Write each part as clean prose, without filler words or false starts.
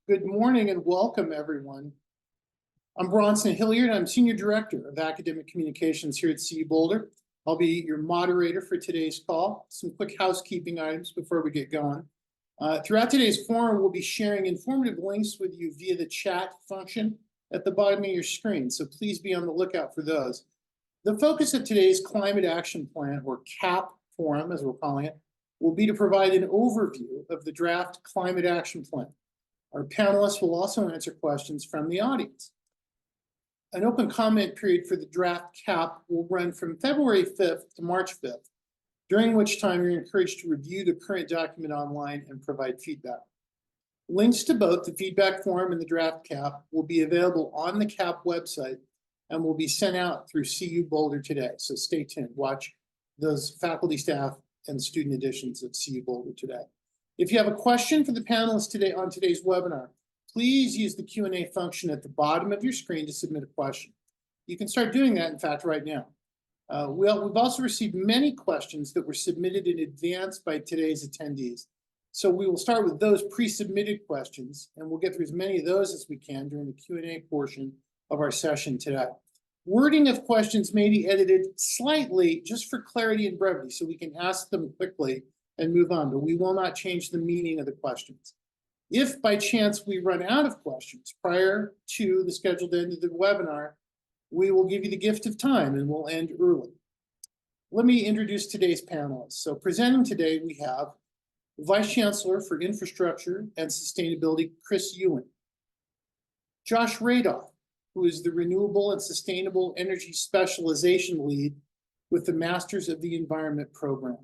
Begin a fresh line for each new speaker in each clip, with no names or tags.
Good morning and welcome, everyone. I'm Bronson Hilliard. I'm Senior Director of Academic Communications here at CU Boulder. I'll be your moderator for today's call. Some quick housekeeping items before we get going. Throughout today's forum, we'll be sharing informative links with you via the chat function at the bottom of your screen, so please be on the lookout for those. The focus of today's Climate Action Plan, or CAP forum, as we're calling it, will be to provide an overview of the draft Climate Action Plan. Our panelists will also answer questions from the audience. An open comment period for the draft CAP will run from February 5th to March 5th, during which time you're encouraged to review the current document online and provide feedback. Links to both the feedback form and the draft CAP will be available on the CAP website and will be sent out through CU Boulder today. So stay tuned, watch those faculty, staff, and student editions of CU Boulder today. If you have a question for the panelists today on today's webinar, please use the Q&A function at the bottom of your screen to submit a question. You can start doing that, in fact, right now. We've also received many questions that were submitted in advance by today's attendees. So we will start with those pre-submitted questions, and we'll get through as many of those as we can during the Q&A portion of our session today. Wording of questions may be edited slightly just for clarity and brevity, so we can ask them quickly and move on, but we will not change the meaning of the questions. If by chance we run out of questions prior to the scheduled end of the webinar, we will give you the gift of time and we'll end early. Let me introduce today's panelists. So presenting today, we have Vice Chancellor for Infrastructure and Sustainability, Chris Ewing. Josh Radoff, who is the Renewable and Sustainable Energy Specialization Lead with the Masters of the Environment program.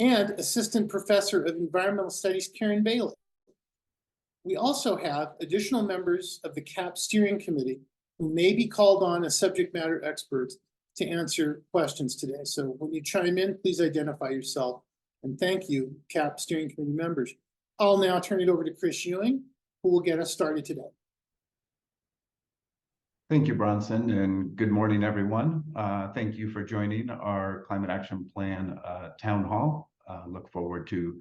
And Assistant Professor of Environmental Studies, Karen Bailey. We also have additional members of the CAP Steering Committee who may be called on as subject matter experts to answer questions today. So when you chime in, please identify yourself. And thank you, CAP Steering Committee members. I'll now turn it over to Chris Ewing, who will get us started today.
Thank you, Bronson, and good morning, everyone. Thank you for joining our Climate Action Plan Town Hall. Look forward to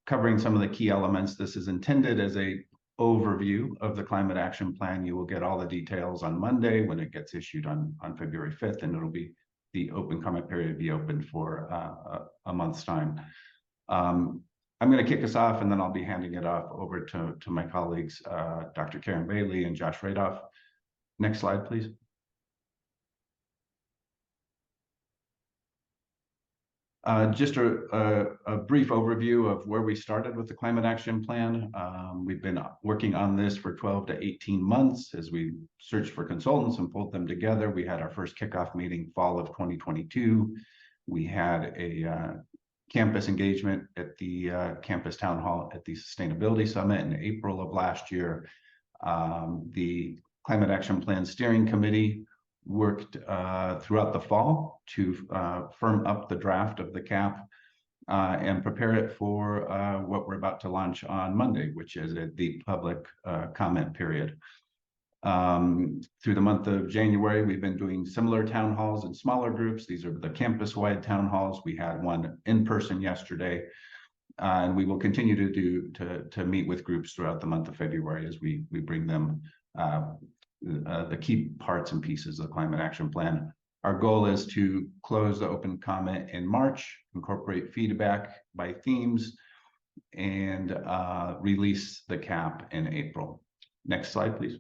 covering some of the key elements. This is intended as an overview of the Climate Action Plan. You will get all the details on Monday when it gets issued on February 5th, and it'll be the open comment period be open for a month's time. I'm going to kick us off, and then I'll be handing it off over to my colleagues, Dr. Karen Bailey and Josh Radoff. Next slide, please. Just a brief overview of where we started with the Climate Action Plan. We've been working on this for 12 to 18 months as we searched for consultants and pulled them together. We had our first kickoff meeting fall of 2022. We had a campus engagement at the campus town hall at the Sustainability Summit in April of last year. The Climate Action Plan Steering Committee worked throughout the fall to firm up the draft of the CAP and prepare it for what we're about to launch on Monday, which is the public comment period. Through the month of January, we've been doing similar town halls in smaller groups. These are the campus-wide town halls. We had one in person yesterday, and we will continue to meet with groups throughout the month of February as we bring them the key parts and pieces of the Climate Action Plan. Our goal is to close the open comment in March, incorporate feedback by themes, and release the CAP in April. Next slide, please.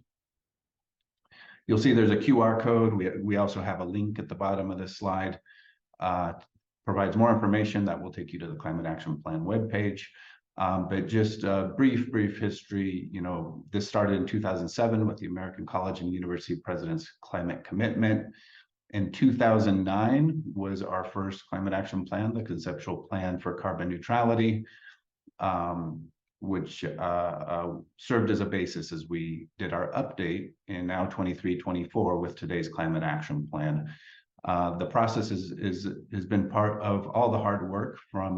You'll see there's a QR code. We also have a link at the bottom of this slide. Provides more information that will take you to the Climate Action Plan webpage. But just a brief history, this started in 2007 with the American College and University President's Climate Commitment. In 2009 was our first Climate Action Plan, the Conceptual Plan for Carbon Neutrality, which served as a basis as we did our update in now 23-24 with today's Climate Action Plan. The process has been part of all the hard work from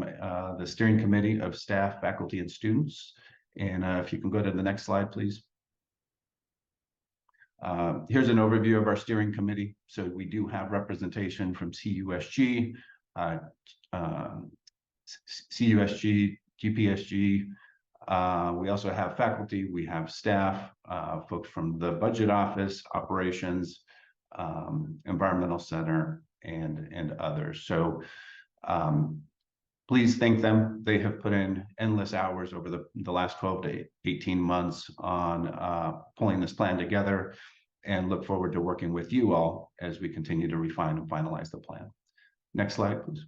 the steering committee of staff, faculty, and students. And if you can go to the next slide, please. Here's an overview of our steering committee. So we do have representation from CUSG, CUSG, GPSG, We also have faculty, we have staff, folks from the budget office, operations, environmental center, and others. So please thank them. They have put in endless hours over the last 12 to 18 months on pulling this plan together, and look forward to working with you all as we continue to refine and finalize the plan. Next slide, please.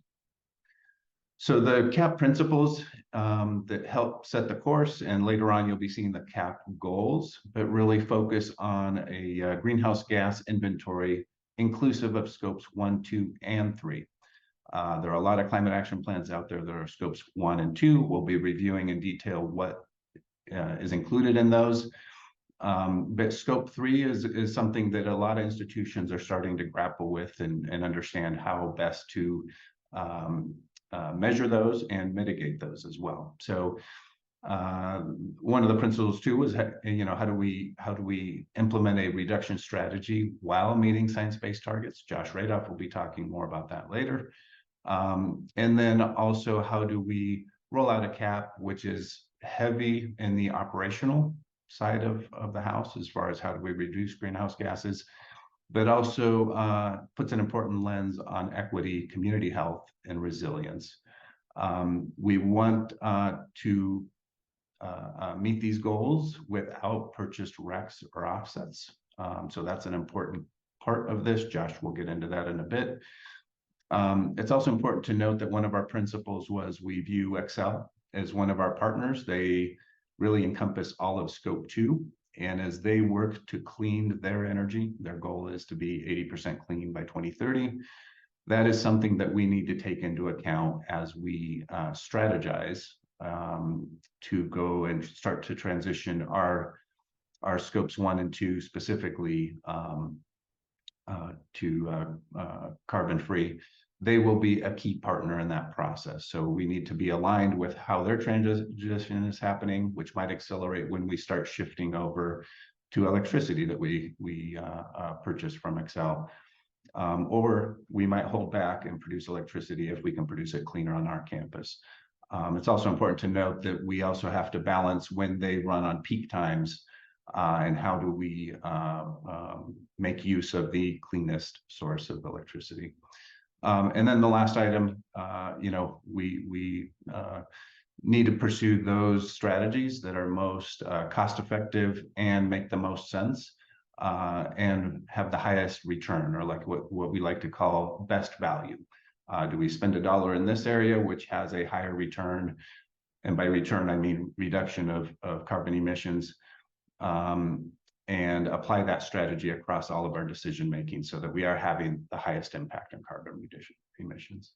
So the CAP principles that help set the course, and later on you'll be seeing the CAP goals, but really focus on a greenhouse gas inventory inclusive of scopes 1, 2, and 3. There are a lot of climate action plans out there that are scopes 1 and 2. We'll be reviewing in detail what is included in those. But scope 3 is something that a lot of institutions are starting to grapple with and understand how best to measure those and mitigate those as well. So one of the principles too was, how do we implement a reduction strategy while meeting science-based targets? Josh Radoff will be talking more about that later. And then also, how do we roll out a CAP, which is heavy in the operational side of the house, as far as how do we reduce greenhouse gases, but also puts an important lens on equity, community health, and resilience. We want to meet these goals without purchased RECs or offsets. So that's an important part of this. Josh will get into that in a bit. It's also important to note that one of our principles was we view Xcel as one of our partners. They really encompass all of scope 2. And as they work to clean their energy, their goal is to be 80% clean by 2030. That is something that we need to take into account as we strategize to go and start to transition our scopes 1 and 2 specifically to carbon free. They will be a key partner in that process. So we need to be aligned with how their transition is happening, which might accelerate when we start shifting over to electricity that we purchase from Xcel. Or we might hold back and produce electricity if we can produce it cleaner on our campus. It's also important to note that we also have to balance when they run on peak times and how do we make use of the cleanest source of electricity. And then the last item, we need to pursue those strategies that are most cost-effective and make the most sense and have the highest return, or like what we like to call best value. Do we spend $1 in this area, which has a higher return? And by return, I mean reduction of carbon emissions, and apply that strategy across all of our decision making so that we are having the highest impact on carbon emissions.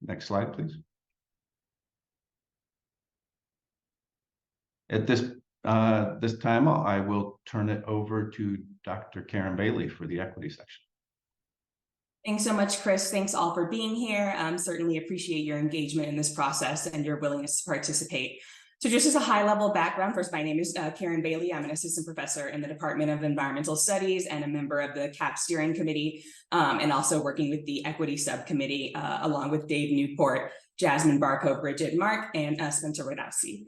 Next slide, please. At this time, I will turn it over to Dr. Karen Bailey for the equity section.
Thanks so much, Chris. Thanks all for being here. Certainly appreciate your engagement in this process and your willingness to participate. So just as a high-level background, first, my name is Karen Bailey. I'm an assistant professor in the Department of Environmental Studies and a member of the CAP Steering Committee, and also working with the Equity Subcommittee, along with Dave Newport, Jasmine Barco, Bridget Mark, and Spencer Radowski.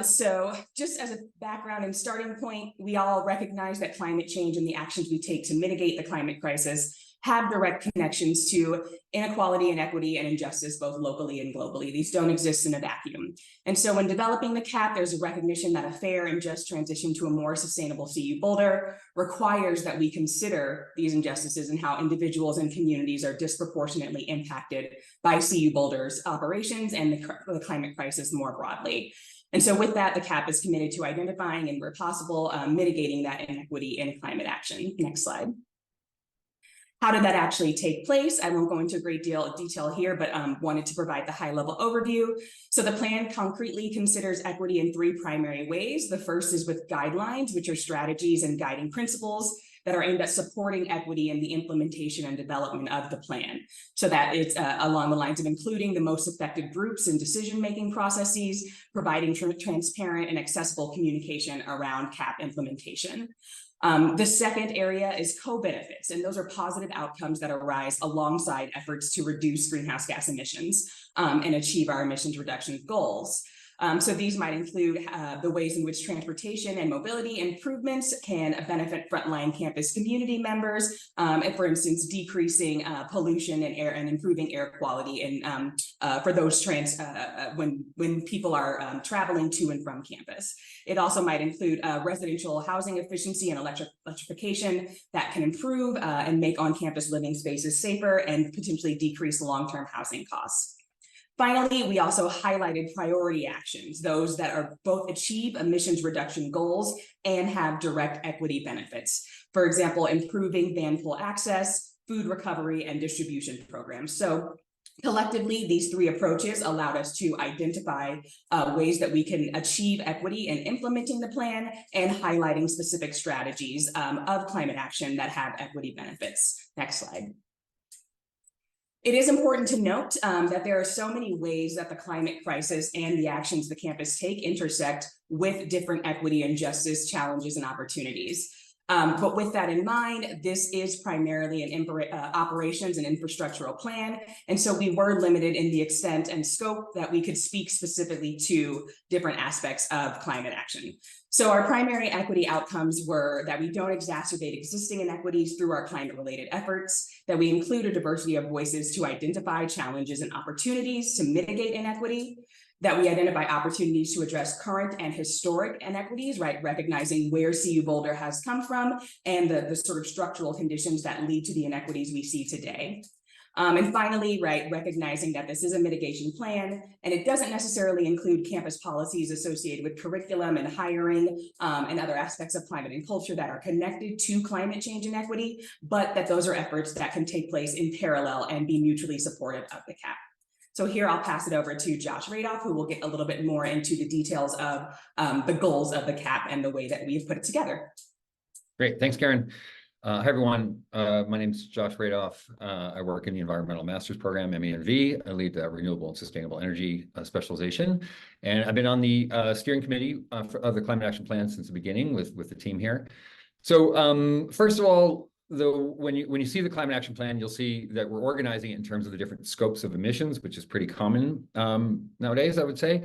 So just as a background and starting point, we all recognize that climate change and the actions we take to mitigate the climate crisis have direct connections to inequality, inequity, and injustice, both locally and globally. These don't exist in a vacuum. And so when developing the CAP, there's a recognition that a fair and just transition to a more sustainable CU Boulder requires that we consider these injustices and how individuals and communities are disproportionately impacted by CU Boulder's operations and the climate crisis more broadly. And so with that, the CAP is committed to identifying and where possible, mitigating that inequity in climate action. Next slide. How did that actually take place? I won't go into a great deal of detail here, but wanted to provide the high-level overview. So the plan concretely considers equity in 3 primary ways. The first is with guidelines, which are strategies and guiding principles that are aimed at supporting equity in the implementation and development of the plan. So that it's along the lines of including the most affected groups in decision-making processes, providing transparent and accessible communication around CAP implementation. The second area is co-benefits, and those are positive outcomes that arise alongside efforts to reduce greenhouse gas emissions and achieve our emissions reduction goals. So these might include the ways in which transportation and mobility improvements can benefit frontline campus community members, and for instance, decreasing pollution and air and improving air quality and for those when people are traveling to and from campus. It also might include residential housing efficiency and electrification that can improve and make on-campus living spaces safer and potentially decrease long-term housing costs. Finally, we also highlighted priority actions, those that are both achieve emissions reduction goals and have direct equity benefits. For example, improving van pool access, food recovery, and distribution programs. So collectively, these three approaches allowed us to identify ways that we can achieve equity in implementing the plan and highlighting specific strategies of climate action that have equity benefits. Next slide. It is important to note that there are so many ways that the climate crisis and the actions the campus take intersect with different equity and justice challenges and opportunities. But with that in mind, this is primarily an operations and infrastructural plan. And so we were limited in the extent and scope that we could speak specifically to different aspects of climate action. So our primary equity outcomes were that we don't exacerbate existing inequities through our climate-related efforts, that we include a diversity of voices to identify challenges and opportunities to mitigate inequity, that we identify opportunities to address current and historic inequities, right? Recognizing where CU Boulder has come from and the sort of structural conditions that lead to the inequities we see today. And finally, right, recognizing that this is a mitigation plan and it doesn't necessarily include campus policies associated with curriculum and hiring and other aspects of climate and culture that are connected to climate change and equity, but that those are efforts that can take place in parallel and be mutually supportive of the CAP. So here I'll pass it over to Josh Radoff, who will get a little bit more into the details of the goals of the CAP and the way that we've put it together.
Great, thanks, Karen. Hi, everyone. My name is Josh Radoff. I work in the Environmental Master's Program, MENV. I lead the Renewable and Sustainable Energy specialization. And I've been on the steering committee of the Climate Action Plan since the beginning with the team here. So first of all, when you see the Climate Action Plan, you'll see that we're organizing it in terms of the different scopes of emissions, which is pretty common nowadays, I would say.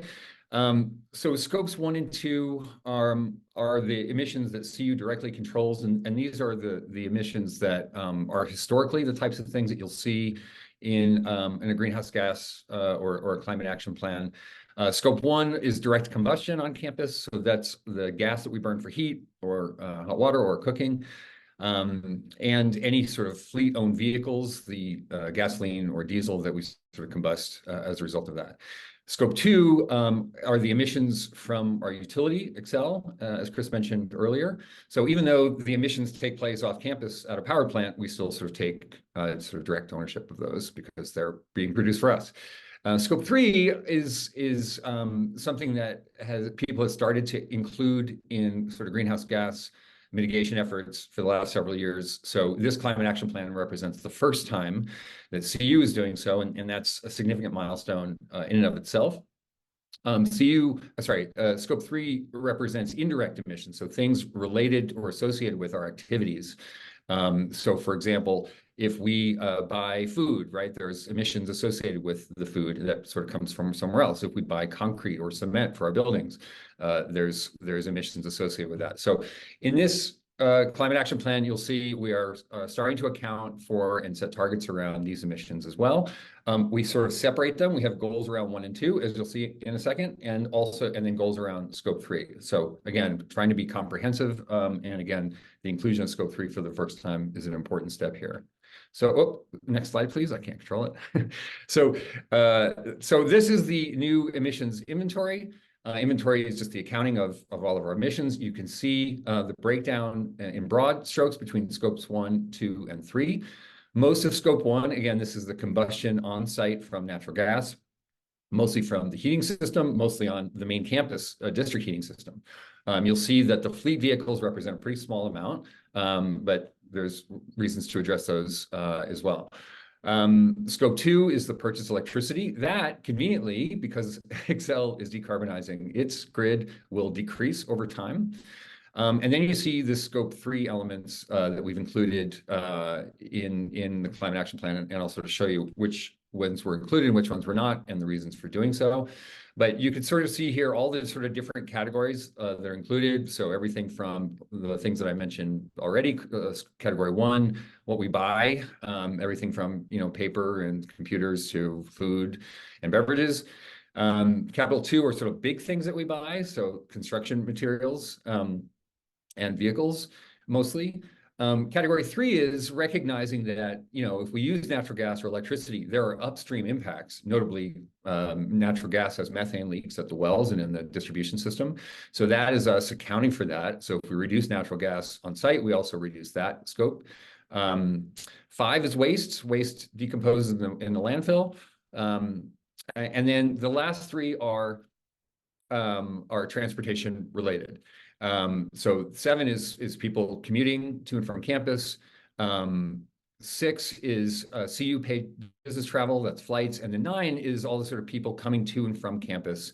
So scopes 1 and 2 are the emissions that CU directly controls, and these are the emissions that are historically the types of things that you'll see in a greenhouse gas or a climate action plan. Scope 1 is direct combustion on campus, so that's the gas that we burn for heat or hot water or cooking. And any sort of fleet-owned vehicles, the gasoline or diesel that we sort of combust as a result of that. Scope 2 are the emissions from our utility, Excel, as Chris mentioned earlier. So even though the emissions take place off campus at a power plant, we still sort of take sort of direct ownership of those because they're being produced for us. Scope 3 is something that people have started to include in sort of greenhouse gas mitigation efforts for the last several years. So this climate action plan represents the first time that CU is doing so, and that's a significant milestone in and of itself. Scope 3 represents indirect emissions, so things related or associated with our activities. So for example, if we buy food, right, there's emissions associated with the food that sort of comes from somewhere else. If we buy concrete or cement for our buildings, there's emissions associated with that. So in this climate action plan, you'll see we are starting to account for and set targets around these emissions as well. We sort of separate them. We have goals around 1 and 2, as you'll see in a second, and then goals around scope 3. So again, trying to be comprehensive, and again, the inclusion of scope 3 for the first time is an important step here. So, next slide, please. I can't control it. So this is the new emissions inventory. Inventory is just the accounting of all of our emissions. You can see the breakdown in broad strokes between scopes 1, 2, and 3. Most of scope 1, again, this is the combustion on site from natural gas, mostly from the heating system, mostly on the main campus district heating system. You'll see that the fleet vehicles represent a pretty small amount, but there's reasons to address those as well. Scope 2 is the purchased electricity. That conveniently, because Excel is decarbonizing its grid, will decrease over time. And then you see the scope 3 elements that we've included in the climate action plan, and I'll sort of show you which ones were included and which ones were not, and the reasons for doing so. But you can sort of see here all the sort of different categories that are included. So everything from the things that I mentioned already, category 1, what we buy, everything from, you know, paper and computers to food and beverages. Capital 2 are sort of big things that we buy, so construction materials and vehicles mostly. Category 3 is recognizing that, you know, if we use natural gas or electricity, there are upstream impacts. Notably, natural gas has methane leaks at the wells and in the distribution system. So that is us accounting for that. So if we reduce natural gas on site, we also reduce that scope. 5 is waste. Waste decomposes in the landfill. And then the last 3 are transportation related. So 7 is people commuting to and from campus. 6 is CU paid business travel, that's flights. And then 9 is all the sort of people coming to and from campus,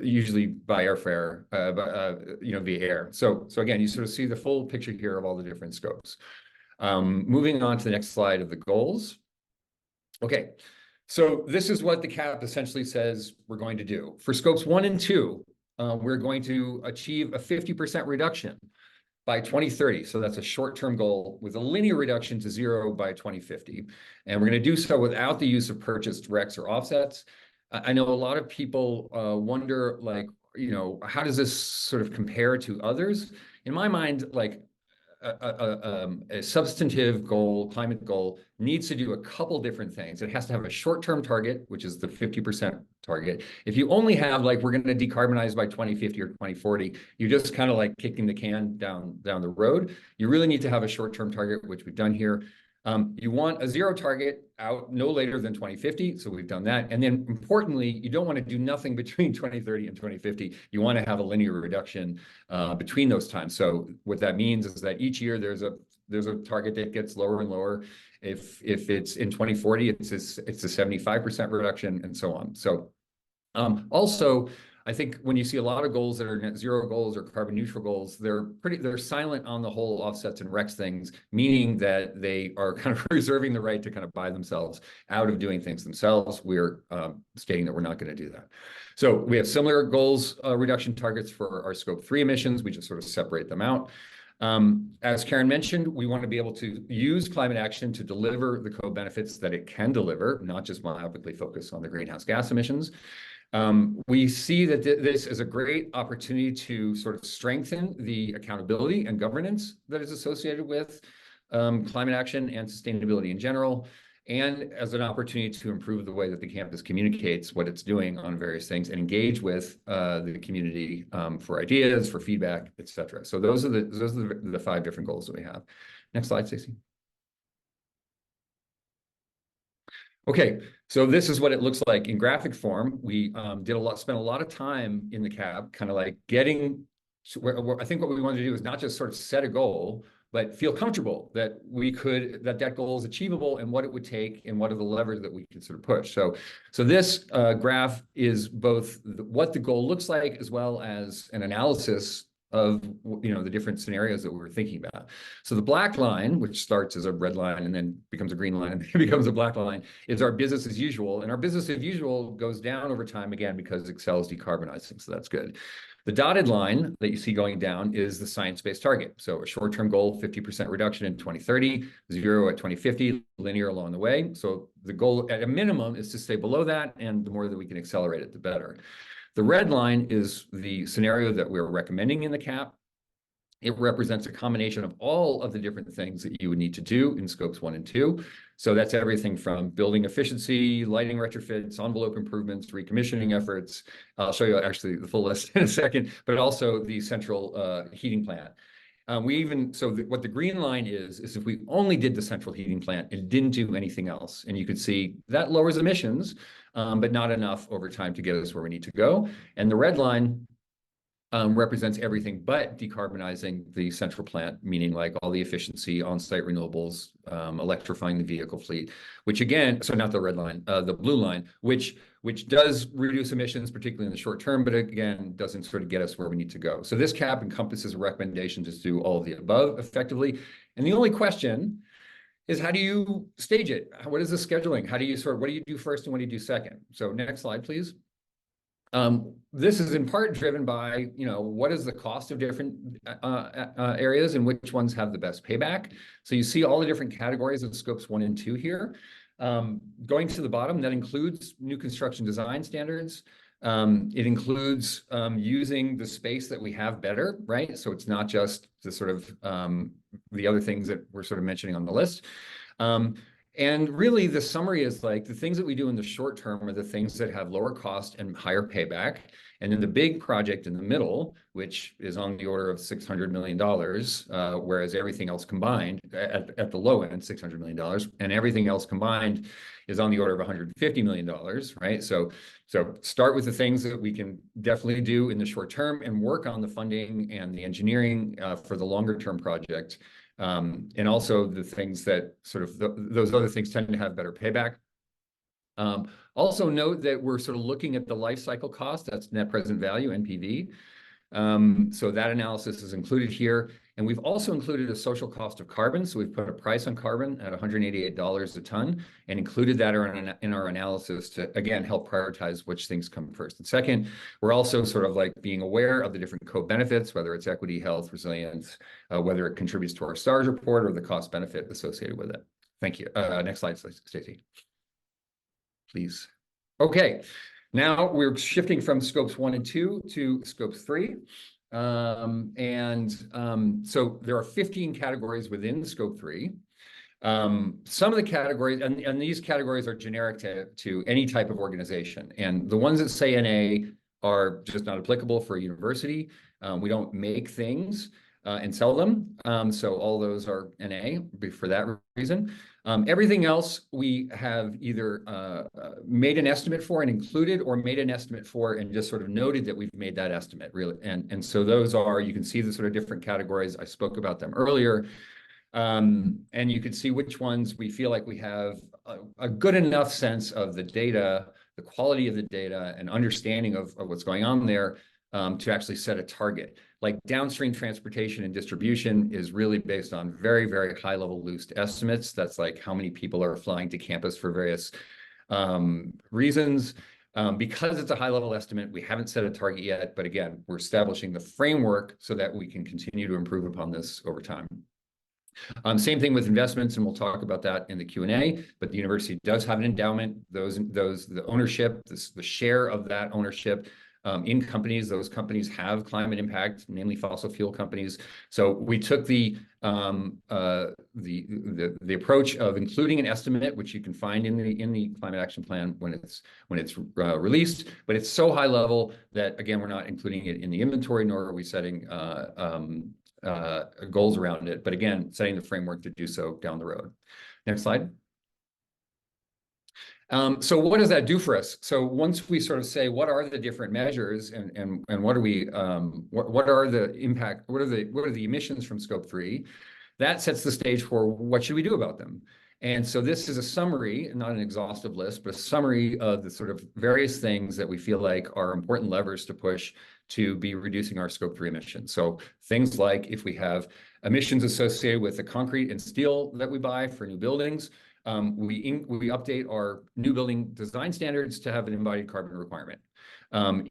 usually by airfare, you know, via air. So again, you sort of see the full picture here of all the different scopes. Moving on to the next slide of the goals. Okay, so this is what the CAP essentially says we're going to do. For scopes 1 and 2, we're going to achieve a 50% reduction by 2030. So that's a short-term goal with a linear reduction to 0 by 2050. And we're going to do so without the use of purchased RECs or offsets. I know a lot of people wonder, like, you know, how does this sort of compare to others? In my mind, like, a substantive goal, climate goal, needs to do a couple different things. It has to have a short-term target, which is the 50% target. If you only have, like, we're going to decarbonize by 2050 or 2040, you're just kind of like kicking the can down the road. You really need to have a short-term target, which we've done here. You want a 0 target out no later than 2050. So we've done that. And then importantly, you don't want to do nothing between 2030 and 2050. You want to have a linear reduction between those times. So what that means is that each year there's a target that gets lower and lower. If it's in 2040, it's a 75% reduction and so on. So also, I think when you see a lot of goals that are net 0 goals or carbon neutral goals, they're silent on the whole offsets and RECs things, meaning that they are kind of reserving the right to kind of buy themselves out of doing things themselves. We're stating that we're not going to do that. So we have similar goals, reduction targets for our scope 3 emissions. We just sort of separate them out. As Karen mentioned, we want to be able to use climate action to deliver the co-benefits that it can deliver, not just myopically focus on the greenhouse gas emissions. We see that this is a great opportunity to sort of strengthen the accountability and governance that is associated with climate action and sustainability in general, and as an opportunity to improve the way that the campus communicates what it's doing on various things and engage with the community for ideas, for feedback, et cetera. So those are the 5 different goals that we have. Next slide, Stacey. Okay, so this is what it looks like in graphic form. We spent a lot of time in the CAB, kind of like getting to where I think what we wanted to do is not just sort of set a goal, but feel comfortable that that goal is achievable and what it would take and what are the levers that we can sort of push. So this graph is both what the goal looks like as well as an analysis of, you know, the different scenarios that we were thinking about. So the black line, which starts as a red line and then becomes a green line and then becomes a black line, is our business as usual. And our business as usual goes down over time, again, because Excel is decarbonizing, so that's good. The dotted line that you see going down is the science-based target. So a short-term goal, 50% reduction in 2030, 0 at 2050, linear along the way. So the goal at a minimum is to stay below that, and the more that we can accelerate it, the better. The red line is the scenario that we're recommending in the CAP. It represents a combination of all of the different things that you would need to do in scopes 1 and 2. So that's everything from building efficiency, lighting retrofits, envelope improvements, recommissioning efforts. I'll show you actually the full list in a second, but also the central heating plant. What the green line is if we only did the central heating plant and didn't do anything else, and you could see that lowers emissions, but not enough over time to get us where we need to go. And the red line represents everything but decarbonizing the central plant, meaning like all the efficiency, on-site renewables, electrifying the vehicle fleet, which again, so not the red line, the blue line, which does reduce emissions, particularly in the short term, but again, doesn't sort of get us where we need to go. So this CAP encompasses a recommendation to do all of the above effectively. And the only question is, how do you stage it? What is the scheduling? What do you do first and what do you do second? So next slide, please. This is in part driven by, what is the cost of different areas and which ones have the best payback. So you see all the different categories of scopes 1 and 2 here. Going to the bottom, that includes new construction design standards. It includes using the space that we have better, right? So it's not just the sort of the other things that we're sort of mentioning on the list. And really the summary is like the things that we do in the short term are the things that have lower cost and higher payback. And then the big project in the middle, which is on the order of $600 million, whereas everything else combined at the low end, $600 million, and everything else combined is on the order of $150 million, right? So start with the things that we can definitely do in the short term and work on the funding and the engineering for the longer term project. And also the things that sort of those other things tend to have better payback. Also note that we're sort of looking at the life cycle cost, that's net present value, NPV. So that analysis is included here. And we've also included a social cost of carbon. So we've put a price on carbon at $188 a ton and included that in our analysis to, again, help prioritize which things come first. And second, we're also sort of like being aware of the different co-benefits, whether it's equity, health, resilience, whether it contributes to our STARS report or the cost benefit associated with it. Thank you. Next slide, Stacey. Please. Okay. Now we're shifting from scopes 1 and 2 to scopes 3. So there are 15 categories within scope 3. Some of the categories, and these categories are generic to any type of organization. And the ones that say NA are just not applicable for a university. We don't make things and sell them. So all those are NA for that reason. Everything else we have either made an estimate for and included, or made an estimate for and just sort of noted that we've made that estimate, really. And so those are, you can see the sort of different categories. I spoke about them earlier. And you can see which ones we feel like we have a good enough sense of the data, the quality of the data, and understanding of what's going on there to actually set a target. Like downstream transportation and distribution is really based on very, very high level loose estimates. That's like how many people are flying to campus for various reasons. Because it's a high level estimate, we haven't set a target yet, but again, we're establishing the framework so that we can continue to improve upon this over time. Same thing with investments, and we'll talk about that in the Q&A, but the university does have an endowment. The ownership, the share of that ownership in companies, those companies have climate impact, namely fossil fuel companies. So we took the approach of including an estimate, which you can find in the climate action plan when it's released, but it's so high level that, again, we're not including it in the inventory, nor are we setting goals around it, but again, setting the framework to do so down the road. Next slide. So what does that do for us? So once we sort of say, what are the different measures and what are we, what are the impact, what are the emissions from scope 3? That sets the stage for what should we do about them? And so this is a summary, not an exhaustive list, but a summary of the sort of various things that we feel like are important levers to push to be reducing our scope 3 emissions. So things like if we have emissions associated with the concrete and steel that we buy for new buildings, we update our new building design standards to have an embodied carbon requirement.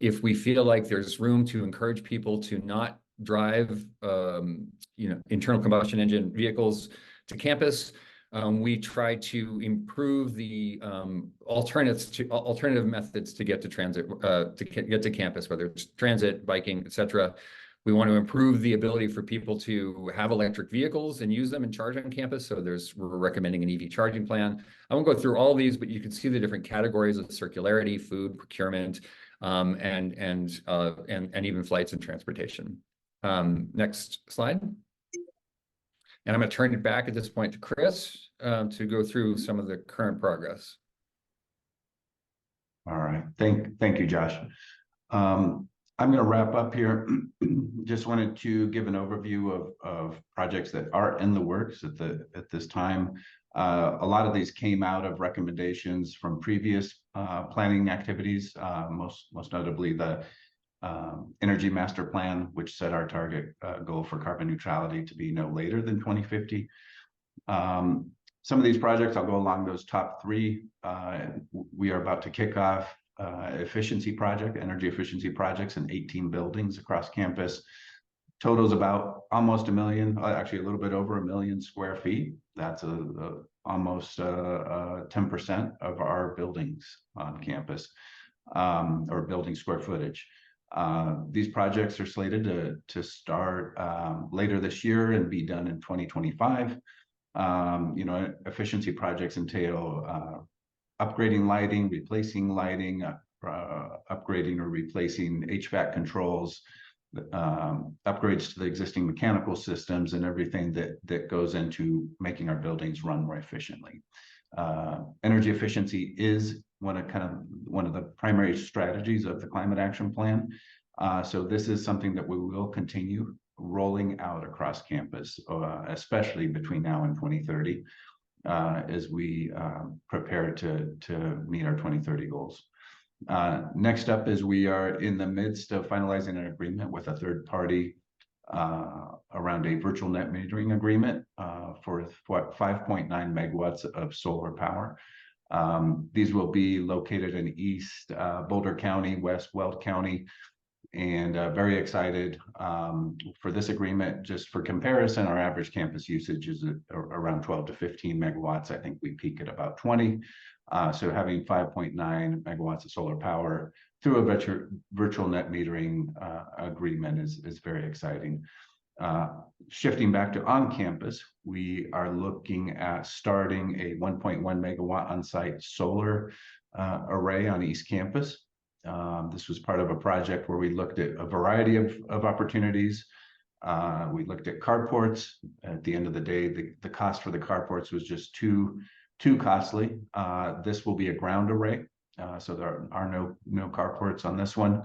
If we feel like there's room to encourage people to not drive, internal combustion engine vehicles to campus, we try to improve the alternative methods to get to transit, to get to campus, whether it's transit, biking, etc. We want to improve the ability for people to have electric vehicles and use them and charge on campus. So we're recommending an EV charging plan. I won't go through all of these, but you can see the different categories of circularity, food, procurement, and even flights and transportation. Next slide. And I'm going to turn it back at this point to Chris to go through some of the current progress.
All right. Thank you, Josh. I'm going to wrap up here. Just wanted to give an overview of projects that are in the works at this time. A lot of these came out of recommendations from previous planning activities, most notably the Energy Master Plan, which set our target goal for carbon neutrality to be no later than 2050. Some of these projects, I'll go along those top three. We are about to kick off efficiency project, energy efficiency projects in 18 buildings across campus. Totals about almost a million, actually a little bit over 1 million square feet. That's almost 10% of our buildings on campus, or building square footage. These projects are slated to start later this year and be done in 2025. Efficiency projects entail upgrading lighting, replacing lighting, upgrading or replacing HVAC controls, upgrades to the existing mechanical systems, and everything that goes into making our buildings run more efficiently. Energy efficiency is one of the primary strategies of the Climate Action Plan. So this is something that we will continue rolling out across campus, especially between now and 2030, as we prepare to meet our 2030 goals. Next up is we are in the midst of finalizing an agreement with a third party around a virtual net metering agreement for 5.9 megawatts of solar power. These will be located in East Boulder County, West Weld County, and very excited for this agreement. Just for comparison, our average campus usage is around 12 to 15 megawatts. I think we peak at about 20. So having 5.9 megawatts of solar power through a virtual net metering agreement is very exciting. Shifting back to on campus, we are looking at starting a 1.1 megawatt on-site solar array on East Campus. This was part of a project where we looked at a variety of opportunities. We looked at carports. At the end of the day, the cost for the carports was just too costly. This will be a ground array, so there are no carports on this one.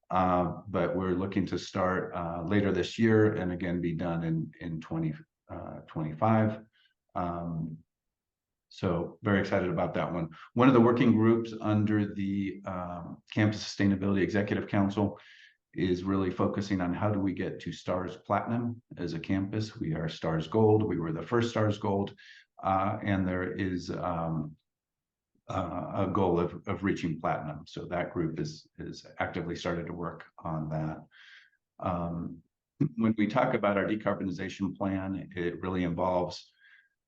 But we're looking to start later this year and again be done in 2025. So very excited about that one. One of the working groups under the Campus Sustainability Executive Council is really focusing on how do we get to STARS Platinum as a campus. We are STARS Gold. We were the first STARS Gold, and there is a goal of reaching Platinum. So that group is actively started to work on that. When we talk about our decarbonization plan, it really involves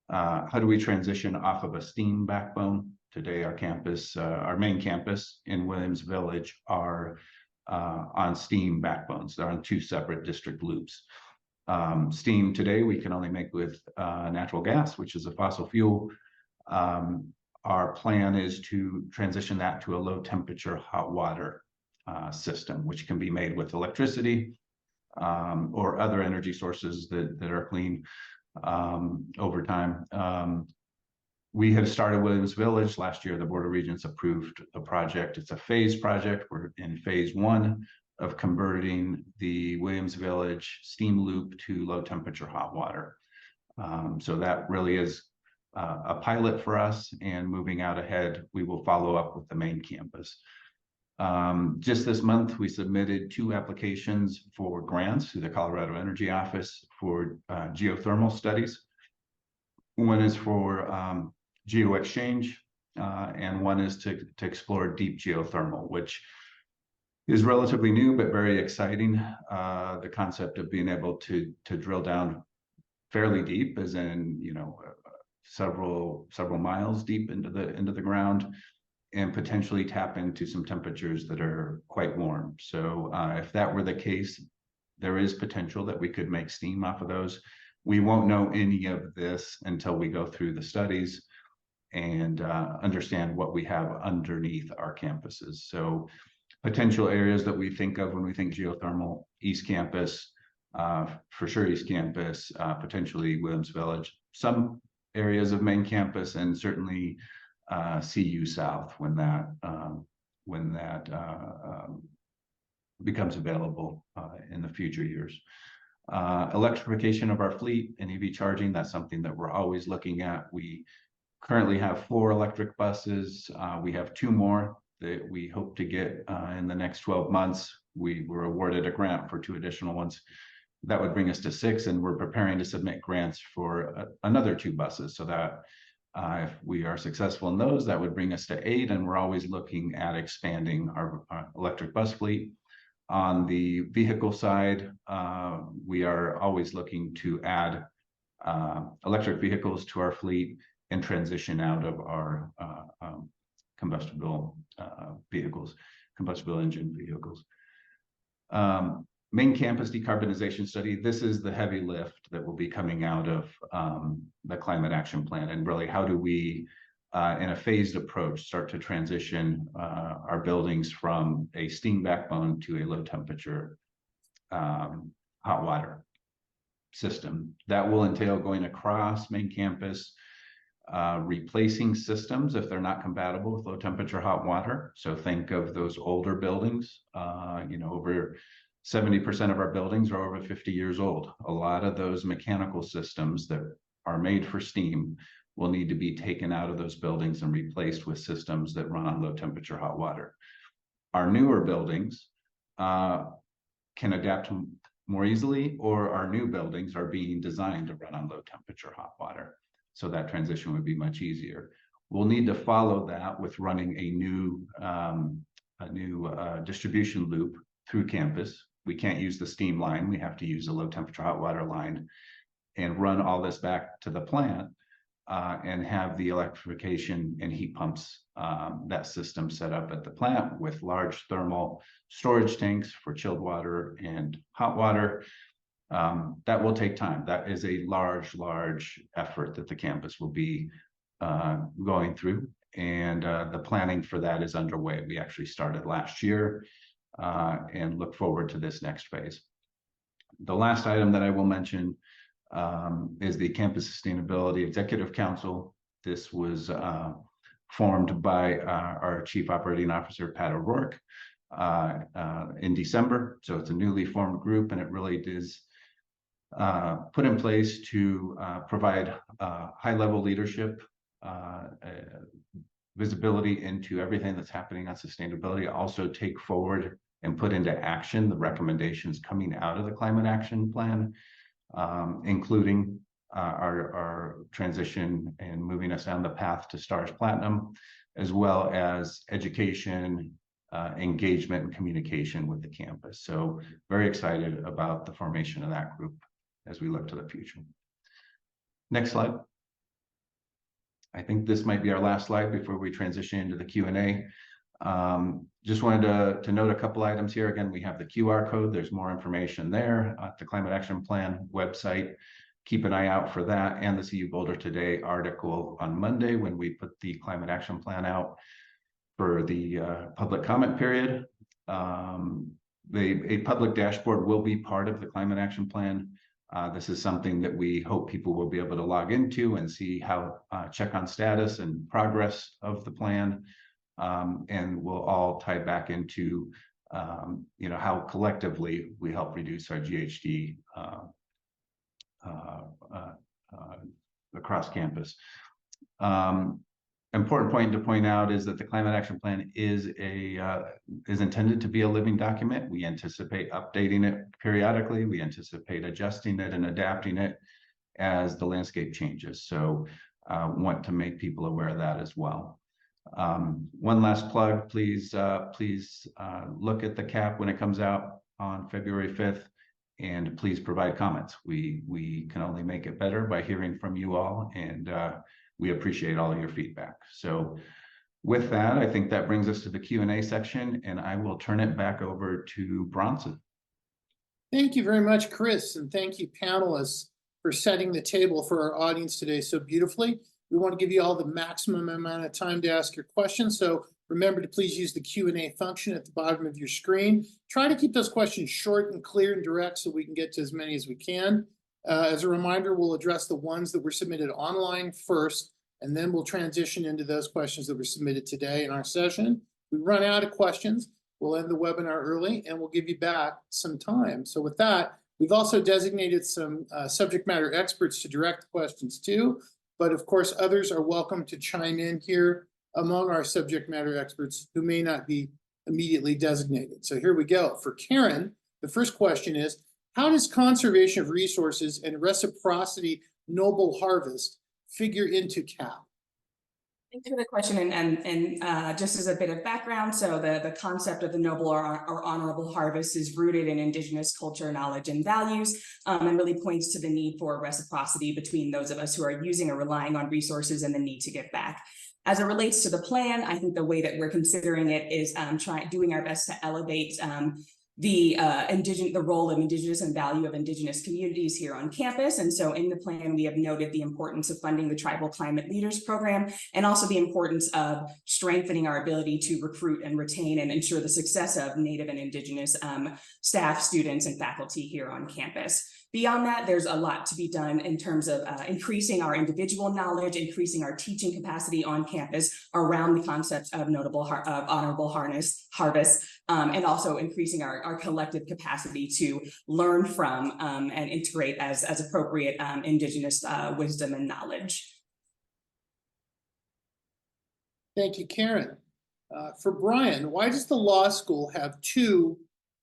how do we transition off of a steam backbone? Today, our campus, our main campus in Williams Village are on steam backbones. They're on 2 separate district loops. Steam today, we can only make with natural gas, which is a fossil fuel. Our plan is to transition that to a low temperature hot water system, which can be made with electricity or other energy sources that are clean. Over time, we have started Williams Village. Last year, the Board of Regents approved a project. It's a phased project. We're in phase 1 of converting the Williams Village steam loop to low temperature hot water. So that really is a pilot for us, and moving out ahead, we will follow up with the main campus. Just this month, we submitted 2 applications for grants to the Colorado Energy Office for geothermal studies. One is for geoexchange, and one is to explore deep geothermal, which is relatively new but very exciting. The concept of being able to drill down fairly deep, as in several miles deep into the ground, and potentially tap into some temperatures that are quite warm. So if that were the case, there is potential that we could make steam off of those. We won't know any of this until we go through the studies and understand what we have underneath our campuses. So potential areas that we think of when we think geothermal: East Campus, for sure East Campus, potentially Williams Village, some areas of main campus, and certainly CU South when that becomes available in the future years. Electrification of our fleet and EV charging, that's something that we're always looking at. We currently have 4 electric buses. We have 2 more that we hope to get in the next 12 months. We were awarded a grant for 2 additional ones. That would bring us to 6, and we're preparing to submit grants for another 2 buses. So that If we are successful in those, that would bring us to 8, and we're always looking at expanding our electric bus fleet. On the vehicle side, we are always looking to add electric vehicles to our fleet and transition out of our combustible engine vehicles. Main campus decarbonization study. This is the heavy lift that will be coming out of the climate action plan, and really how do we in a phased approach start to transition our buildings from a steam backbone to a low temperature hot water system. That will entail going across main campus, replacing systems if they're not compatible with low temperature hot water. So think of those older buildings, over 70% of our buildings are over 50 years old. A lot of those mechanical systems that are made for steam will need to be taken out of those buildings and replaced with systems that run on low temperature hot water. Our newer buildings can adapt more easily, or our new buildings are being designed to run on low temperature hot water. So that transition would be much easier. We'll need to follow that with running a new distribution loop through campus. We can't use the steam line. We have to use a low temperature hot water line and run all this back to the plant and have the electrification and heat pumps, that system set up at the plant with large thermal storage tanks for chilled water and hot water. That will take time. That is a large effort that the campus will be going through, and the planning for that is underway. We actually started last year and look forward to this next phase. The last item that I will mention is the Campus Sustainability Executive Council. This was formed by our Chief Operating Officer, Pat O'Rourke, in December. So it's a newly formed group, and it really is put in place to provide high-level leadership, visibility into everything that's happening on sustainability, also take forward and put into action the recommendations coming out of the climate action plan, including our transition and moving us down the path to STARS Platinum, as well as education, engagement, and communication with the campus. So very excited about the formation of that group as we look to the future. Next slide. I think this might be our last slide before we transition into the Q&A. Just wanted to note a couple items here. Again, we have the QR code. There's more information there at the Climate Action Plan website. Keep an eye out for that, and the CU Boulder Today article on Monday when we put the Climate Action Plan out for the public comment period. A public dashboard will be part of the Climate Action Plan. This is something that we hope people will be able to log into and see how, check on status and progress of the plan. And we'll all tie back into, how collectively we help reduce our GHG across campus. Important point to point out is that the Climate Action Plan is intended to be a living document. We anticipate updating it periodically. We anticipate adjusting it and adapting it as the landscape changes. So want to make people aware of that as well. One last plug, please look at the CAP when it comes out on February 5th, and please provide comments. We can only make it better by hearing from you all, and we appreciate all of your feedback. So with that, I think that brings us to the Q&A section, and I will turn it back over to Bronson.
Thank you very much, Chris, and thank you, panelists, for setting the table for our audience today so beautifully. We want to give you all the maximum amount of time to ask your questions, so remember to please use the Q&A function at the bottom of your screen. Try to keep those questions short and clear and direct so we can get to as many as we can. As a reminder, we'll address the ones that were submitted online first, and then we'll transition into those questions that were submitted today in our session. If we run out of questions, we'll end the webinar early, and we'll give you back some time. So with that, we've also designated some subject matter experts to direct questions to, but of course, others are welcome to chime in here among our subject matter experts who may not be immediately designated. So here we go. For Karen, the first question is, how does conservation of resources and reciprocity noble harvest figure into CAP?
Thanks for the question, and just as a bit of background, so the concept of the noble or honorable harvest is rooted in Indigenous culture, knowledge, and values, and really points to the need for reciprocity between those of us who are using or relying on resources and the need to give back. As it relates to the plan, I think the way that we're considering it is doing our best to elevate the role of Indigenous and value of Indigenous communities here on campus. And so in the plan, we have noted the importance of funding the Tribal Climate Leaders Program, and also the importance of strengthening our ability to recruit and retain and ensure the success of Native and Indigenous staff, students, and faculty here on campus. Beyond that, there's a lot to be done in terms of increasing our individual knowledge, increasing our teaching capacity on campus around the concepts of honorable harvest, and also increasing our collective capacity to learn from and integrate as appropriate Indigenous wisdom and knowledge.
Thank you, Karen. For Brian, why does the law school have 2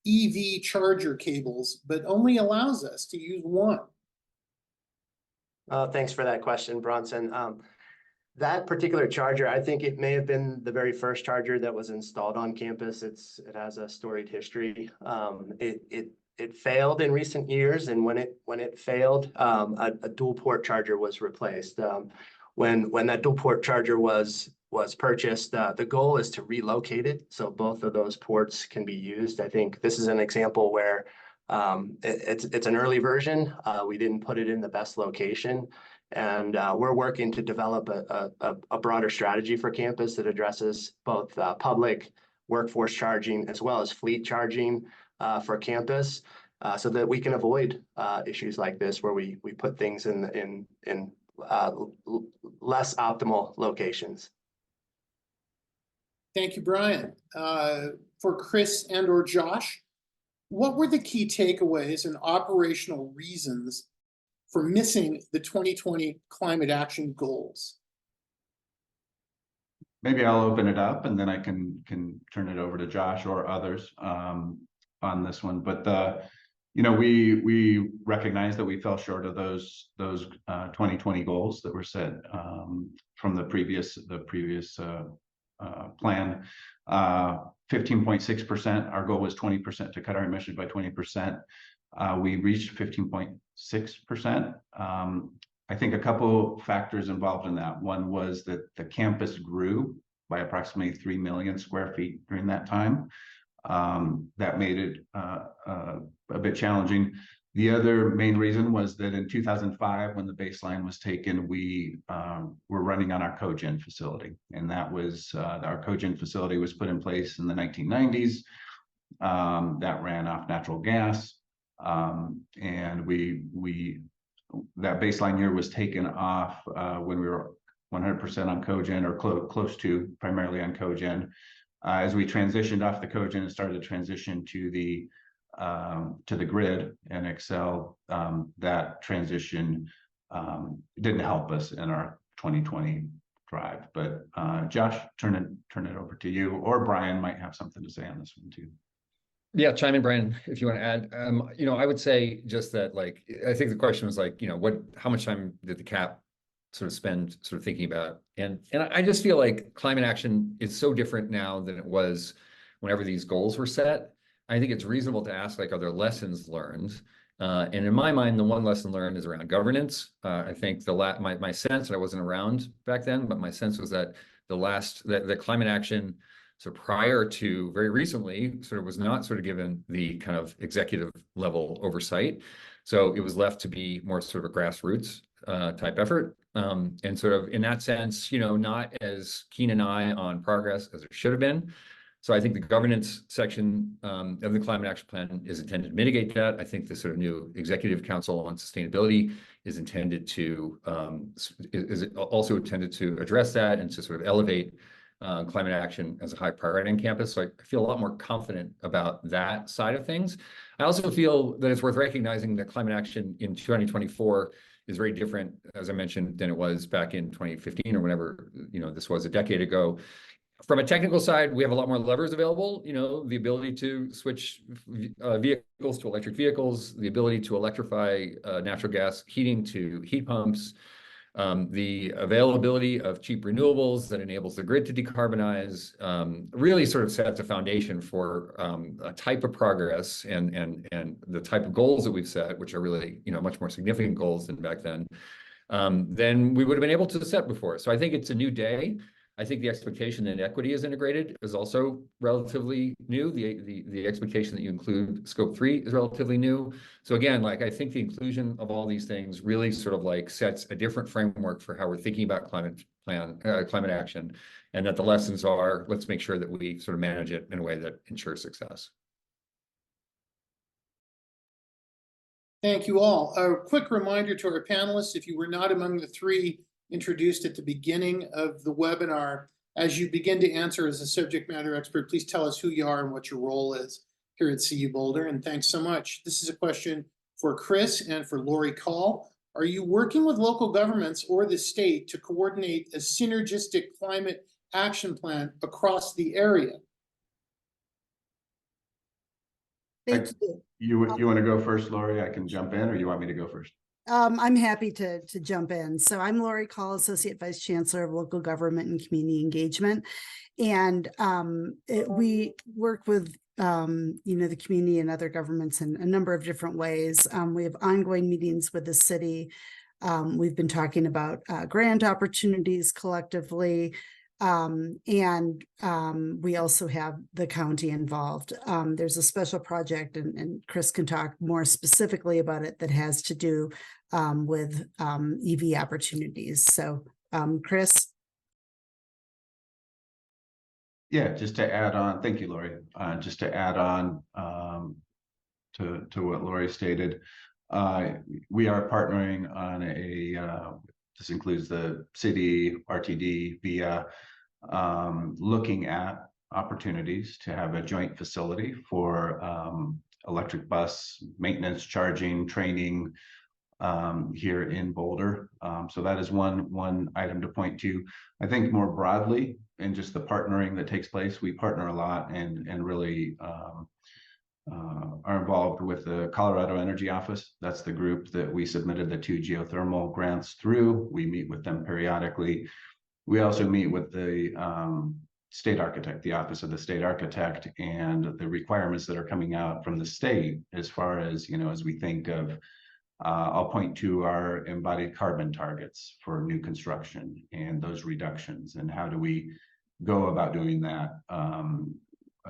EV charger cables, but only allows us to use 1?
Thanks for that question, Bronson. That particular charger, I think it may have been the very first charger that was installed on campus. It has a storied history. It failed in recent years, and when it failed, a dual port charger was replaced. When that dual port charger was purchased, the goal is to relocate it so both of those ports can be used. I think this is an example where it's an early version. We didn't put it in the best location, and we're working to develop a broader strategy for campus that addresses both public workforce charging as well as fleet charging for campus, so that we can avoid issues like this where we put things in less optimal locations.
Thank you, Brian. For Chris and or Josh, what were the key takeaways and operational reasons for missing the 2020 climate action goals?
Maybe I'll open it up and then I can turn it over to Josh or others on this one. But we recognize that we fell short of those 2020 goals that were set from the previous plan. 15.6%. Our goal was 20% to cut our emissions by 20%. We reached 15.6%. I think a couple factors involved in that. One was that the campus grew by approximately 3 million square feet during that time. That made it a bit challenging. The other main reason was that in 2005, when the baseline was taken, we were running on our cogen facility, and that was our cogen facility was put in place in the 1990s. That ran off natural gas, and that baseline year was taken off when we were 100% on cogen, or close to, primarily on cogen. As we transitioned off the cogen and started to transition to the grid and Excel, that transition didn't help us in our 2020 drive. But Josh, turn it over to you, or Brian might have something to say on this one too.
Yeah, chime in, Brian, if you want to add. I would say just that, I think the question was how much time did the CAP sort of spend sort of thinking about? And I just feel like climate action is so different now than it was whenever these goals were set. I think it's reasonable to ask, are there lessons learned? And in my mind, the one lesson learned is around governance. I think my sense, and I wasn't around back then, but my sense was that the climate action sort of prior to very recently sort of was not sort of given the kind of executive level oversight. So it was left to be more sort of a grassroots type effort. And sort of in that sense, not as keen an eye on progress as it should have been. So I think the governance section of the climate action plan is intended to mitigate that. I think the sort of new executive council on sustainability is also intended to address that and to sort of elevate climate action as a high priority on campus. So I feel a lot more confident about that side of things. I also feel that it's worth recognizing that climate action in 2024 is very different, as I mentioned, than it was back in 2015 or whenever, this was a decade ago. From a technical side, we have a lot more levers available, the ability to switch vehicles to electric vehicles, the ability to electrify natural gas heating to heat pumps, The availability of cheap renewables that enables the grid to decarbonize really sort of sets a foundation for a type of progress and the type of goals that we've set, which are really, much more significant goals than back then, than we would have been able to set before. So I think it's a new day. I think the expectation that equity is integrated is also relatively new. The expectation that you include scope 3 is relatively new. So again, I think the inclusion of all these things really sort of sets a different framework for how we're thinking about climate action, and that the lessons are, let's make sure that we sort of manage it in a way that ensures success.
Thank you all. A quick reminder to our panelists, if you were not among the three introduced at the beginning of the webinar, as you begin to answer as a subject matter expert, please tell us who you are and what your role is here at CU Boulder. And thanks so much. This is a question for Chris and for Lori Call. Are you working with local governments or the state to coordinate a synergistic climate action plan across the area?
Thank you.
You want to go first, Lori? I can jump in, or you want me to go first?
I'm happy to jump in. So I'm Lori Call, Associate Vice Chancellor of Local Government and Community Engagement. And we work with, the community and other governments in a number of different ways. We have ongoing meetings with the city. We've been talking about grant opportunities collectively. We also have the county involved. There's a special project, and Chris can talk more specifically about it, that has to do with EV opportunities. So, Chris?
Yeah, just to add on, thank you, Lori. Just to add on to what Lori stated, we are partnering on this includes the city, RTD, via looking at opportunities to have a joint facility for electric bus maintenance, charging, training here in Boulder. So that is one item to point to. I think more broadly, in just the partnering that takes place, we partner a lot and really are involved with the Colorado Energy Office. That's the group that we submitted the 2 geothermal grants through. We meet with them periodically. We also meet with the state architect, the Office of the State Architect, and the requirements that are coming out from the state as far as, as we think of, I'll point to our embodied carbon targets for new construction and those reductions, and how do we go about doing that.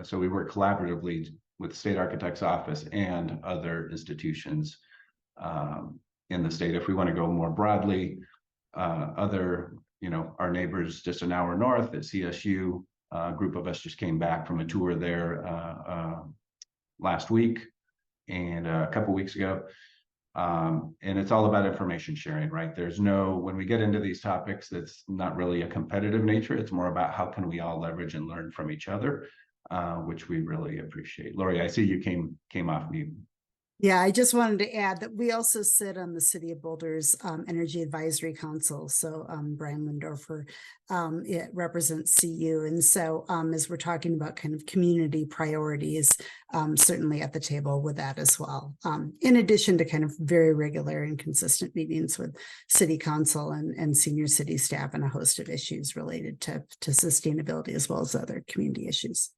So we work collaboratively with the State Architect's Office and other institutions in the state. If we want to go more broadly, our neighbors just an hour north at CSU, a group of us just came back from a tour there last week and a couple weeks ago. And it's all about information sharing, right? When we get into these topics, that's not really a competitive nature. It's more about how can we all leverage and learn from each other, which we really appreciate. Lori, I see you came off mute.
Yeah, I just wanted to add that we also sit on the City of Boulder's Energy Advisory Council. So Brian Lindorfer, it represents CU. And so as we're talking about kind of community priorities, certainly at the table with that as well. In addition to kind of very regular and consistent meetings with City Council and senior city staff and a host of issues related to sustainability, as well as other community issues.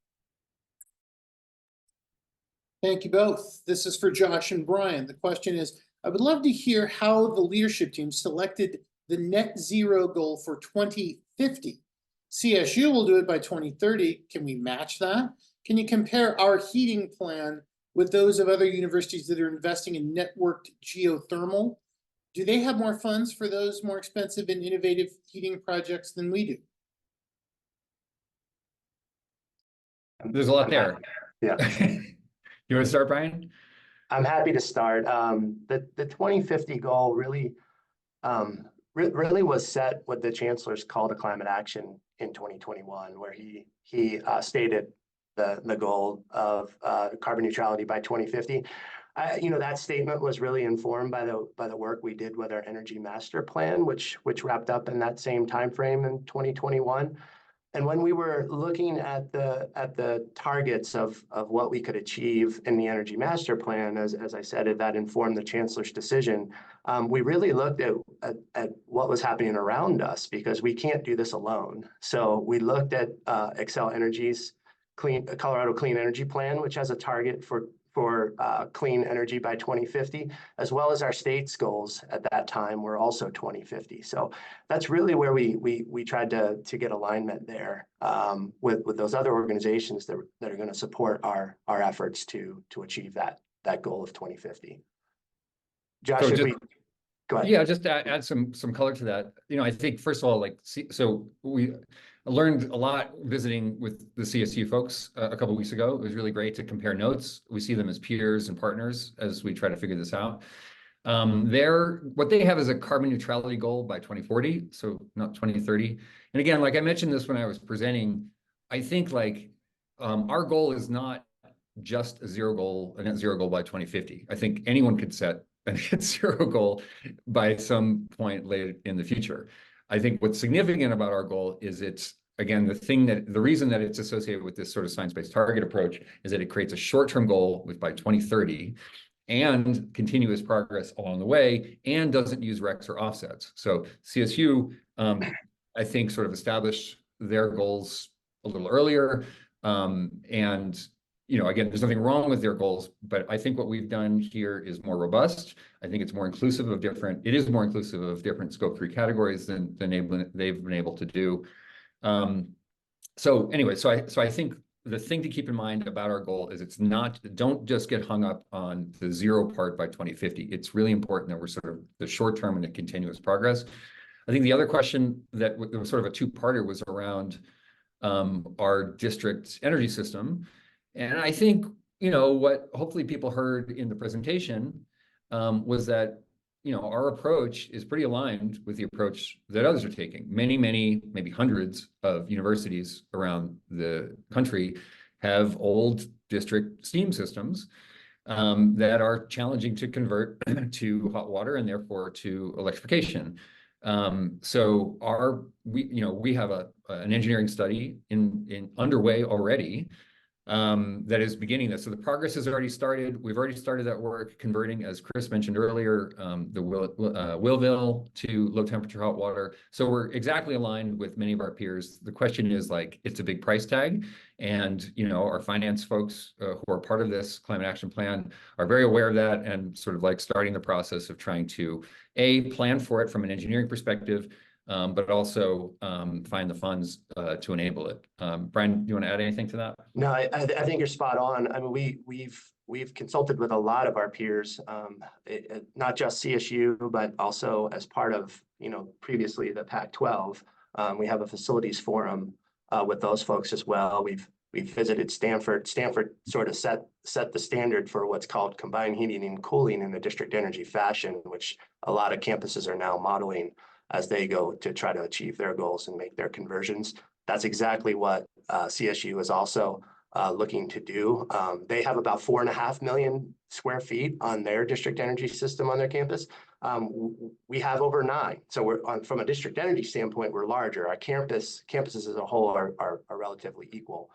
Thank you both. This is for Josh and Brian. The question is, I would love to hear how the leadership team selected the net zero goal for 2050. CSU will do it by 2030. Can we match that? Can you compare our heating plan with those of other universities that are investing in networked geothermal? Do they have more funds for those more expensive and innovative heating projects than we do?
There's a lot there.
Yeah.
You want to start, Brian?
I'm happy to start. The 2050 goal really was set with the Chancellor's call to climate action in 2021, where he stated the goal of carbon neutrality by 2050. That statement was really informed by the work we did with our Energy Master Plan, which wrapped up in that same time frame in 2021. And when we were looking at the targets of what we could achieve in the Energy Master Plan, as I said, that informed the Chancellor's decision, we really looked at what was happening around us, because we can't do this alone. So we looked at Xcel Energy's Colorado Clean Energy Plan, which has a target for clean energy by 2050, as well as our state's goals at that time were also 2050. So that's really where we tried to get alignment there with those other organizations that are going to support our efforts to achieve that goal of 2050. Josh,
So
if
just-
we go ahead.
Yeah, just to add some color to that. I think first of all, so we learned a lot visiting with the CSU folks a couple of weeks ago. It was really great to compare notes. We see them as peers and partners as we try to figure this out. What they have is a carbon neutrality goal by 2040, so not 2030. And again, like I mentioned this when I was presenting, I think our goal is not just a net zero goal by 2050. I think anyone could set a net zero goal by some point later in the future. I think what's significant about our goal is again, the reason that it's associated with this sort of science-based target approach is that it creates a short-term goal by 2030 and continuous progress along the way, and doesn't use RECs or offsets. So CSU, I think, sort of established their goals a little earlier. Again, there's nothing wrong with their goals, but I think what we've done here is more robust. I think it's more inclusive of different Scope 3 categories than they've been able to do. So I think the thing to keep in mind about our goal is don't just get hung up on the zero part by 2050. It's really important that we're sort of the short term and the continuous progress. I think the other question that was sort of a two-parter was around our district's energy system. And I think, what hopefully people heard in the presentation was that, our approach is pretty aligned with the approach that others are taking. Many, maybe hundreds of universities around the country have old district steam systems that are challenging to convert to hot water and therefore to electrification. So we have an engineering study underway already that is beginning this. So the progress has already started. We've already started that work, converting, as Chris mentioned earlier, the Willville to low temperature hot water. So we're exactly aligned with many of our peers. The question is it's a big price tag. And, our finance folks who are part of this climate action plan are very aware of that, and sort of starting the process of trying to plan for it from an engineering perspective, but also find the funds to enable it. Brian, do you want to add anything to that?
No, I think you're spot on. I mean, we've consulted with a lot of our peers, not just CSU, but also as part of, previously the Pac-12. We have a facilities forum with those folks as well. We've visited Stanford. Stanford sort of set the standard for what's called combined heating and cooling in a district energy fashion, which a lot of campuses are now modeling as they go to try to achieve their goals and make their conversions. That's exactly what CSU is also looking to do. They have about 4.5 million square feet on their district energy system on their campus. We have over 9. So from a district energy standpoint, we're larger. Our campuses as a whole are relatively equal.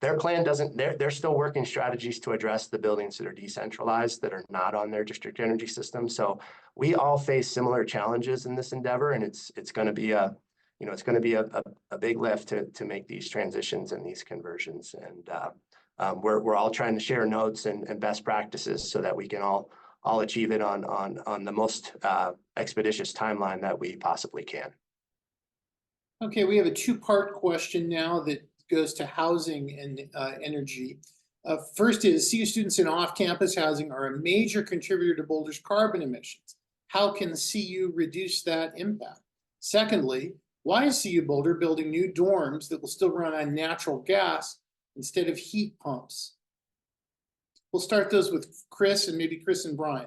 Their plan they're still working strategies to address the buildings that are decentralized, that are not on their district energy system. So we all face similar challenges in this endeavor, and it's going to be a big lift to make these transitions and these conversions. And we're all trying to share notes and best practices so that we can all achieve it on the most expeditious timeline that we possibly can.
Okay, we have a two-part question now that goes to housing and energy. First is, CU students in off-campus housing are a major contributor to Boulder's carbon emissions. How can CU reduce that impact? Secondly, why is CU Boulder building new dorms that will still run on natural gas instead of heat pumps? We'll start those with Chris, and maybe Chris and Brian.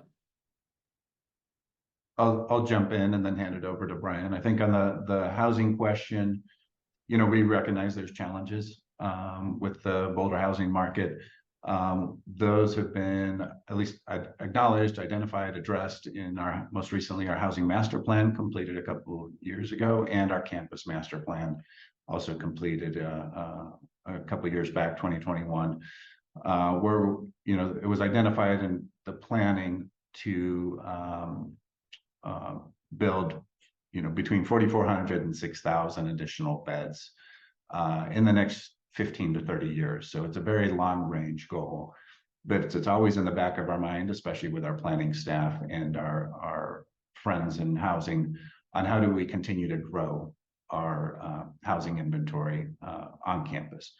I'll jump in and then hand it over to Brian. I think on the housing question, we recognize there's challenges with the Boulder housing market. Those have been at least acknowledged, identified, addressed in most recently our housing master plan completed a couple of years ago, and our campus master plan also completed a couple of years back, 2021, where it was identified in the planning to build between 4,400 and 6,000 additional beds in the next 15 to 30 years. So it's a very long range goal, but it's always in the back of our mind, especially with our planning staff and our friends in housing, on how do we continue to grow our housing inventory on campus.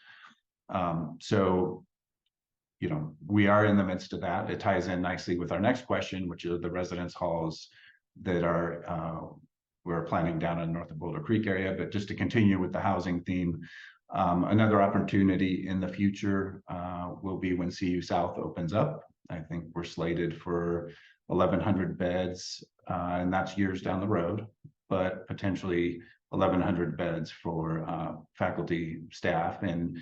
So we are in the midst of that. It ties in nicely with our next question, which are the residence halls that we're planning down in north of Boulder Creek area. But just to continue with the housing theme, another opportunity in the future will be when CU South opens up. I think we're slated for 1,100 beds, and that's years down the road, but potentially 1,100 beds for faculty, staff, and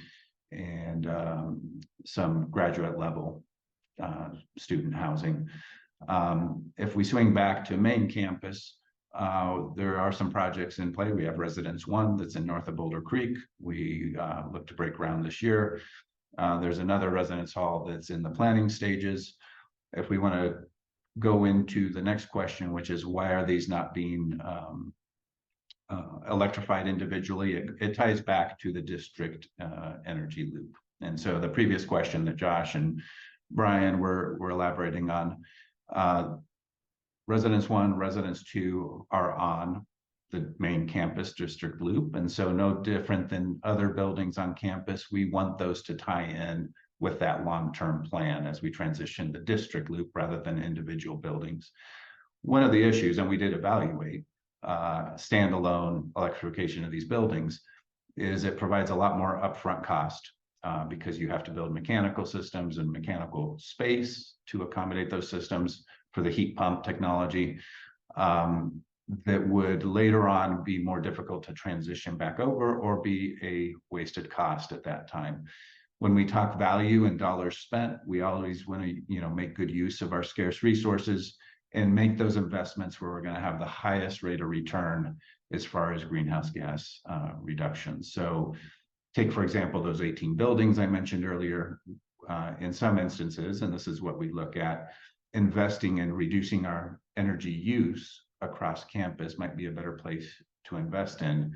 some graduate level student housing. If we swing back to main campus, there are some projects in play. We have Residence 1 that's in north of Boulder Creek. We look to break ground this year. There's another residence hall that's in the planning stages. If we want to go into the next question, which is why are these not being electrified individually, it ties back to the district energy loop. And so the previous question that Josh and Brian were elaborating on, Residence 1, Residence 2 are on the main campus district loop. And so no different than other buildings on campus, we want those to tie in with that long-term plan as we transition the district loop rather than individual buildings. One of the issues, and we did evaluate standalone electrification of these buildings, is it provides a lot more upfront cost because you have to build mechanical systems and mechanical space to accommodate those systems for the heat pump technology that would later on be more difficult to transition back over or be a wasted cost at that time. When we talk value and dollars spent, we always want to make good use of our scarce resources and make those investments where we're going to have the highest rate of return as far as greenhouse gas reductions. So take, for example, those 18 buildings I mentioned earlier. In some instances, and this is what we look at, investing in reducing our energy use across campus might be a better place to invest in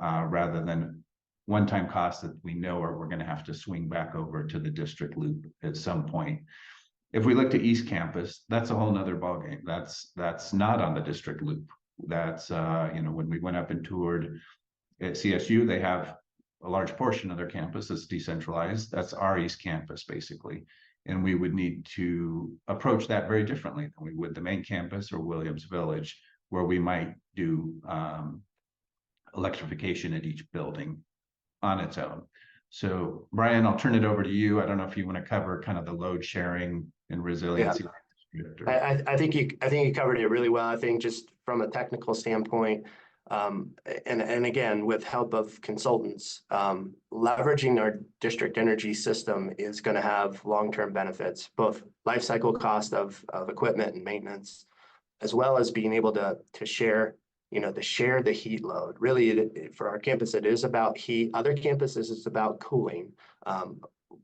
rather than one-time costs that we know we're going to have to swing back over to the district loop at some point. If we look to East Campus, that's a whole nother ballgame. That's not on the district loop. That's when we went up and toured at CSU, they have a large portion of their campus that's decentralized. That's our East Campus, basically. And we would need to approach that very differently than we would the main campus or Williams Village, where we might do electrification at each building on its own. So Brian, I'll turn it over to you. I don't know if you want to cover kind of the load sharing and resiliency.
Yeah. I think you covered it really well. I think just from a technical standpoint, and again, with help of consultants, leveraging our district energy system is going to have long-term benefits, both life cycle cost of equipment and maintenance, as well as being able to share the heat load. Really, for our campus, it is about heat. Other campuses, it's about cooling.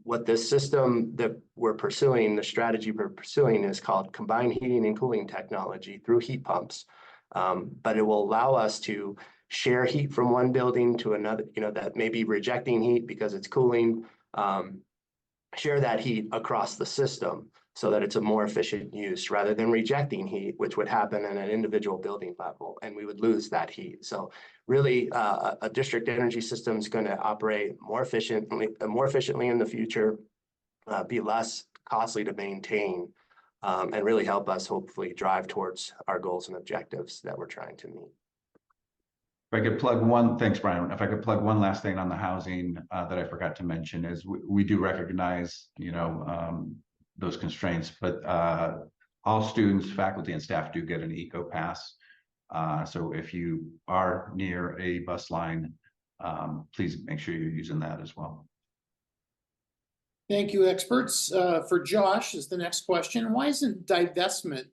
What this system that we're pursuing, the strategy we're pursuing, is called combined heating and cooling technology through heat pumps. But it will allow us to share heat from one building to another, that may be rejecting heat because it's cooling, share that heat across the system so that it's a more efficient use rather than rejecting heat, which would happen at an individual building level, and we would lose that heat. So really, a district energy system is going to operate more efficiently in the future, be less costly to maintain, and really help us hopefully drive towards our goals and objectives that we're trying to meet.
If I could plug one, thanks, Brian. If I could plug one last thing on the housing that I forgot to mention is we do recognize, those constraints, but all students, faculty, and staff do get an eco pass. So if you are near a bus line, please make sure you're using that as well.
Thank you, experts. For Josh is the next question. Why isn't divestment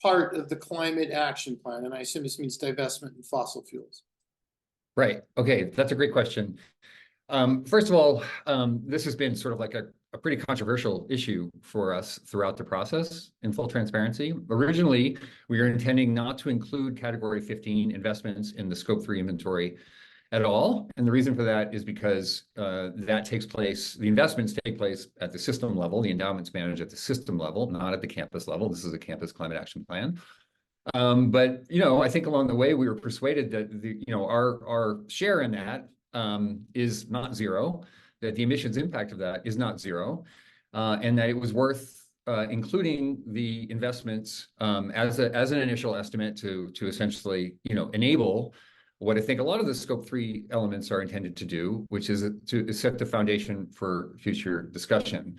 part of the climate action plan? And I assume this means divestment in fossil fuels.
Right. Okay. That's a great question. First of all, this has been sort of like a pretty controversial issue for us throughout the process, in full transparency. Originally, we were intending not to include Category 15 investments in the Scope 3 inventory at all. And the reason for that is because the investments take place at the system level, the endowments managed at the system level, not at the campus level. This is a campus climate action plan. But I think along the way we were persuaded that our share in that is not zero, that the emissions impact of that is not zero, and that it was worth including the investments as an initial estimate to essentially enable what I think a lot of the Scope 3 elements are intended to do, which is to set the foundation for future discussion.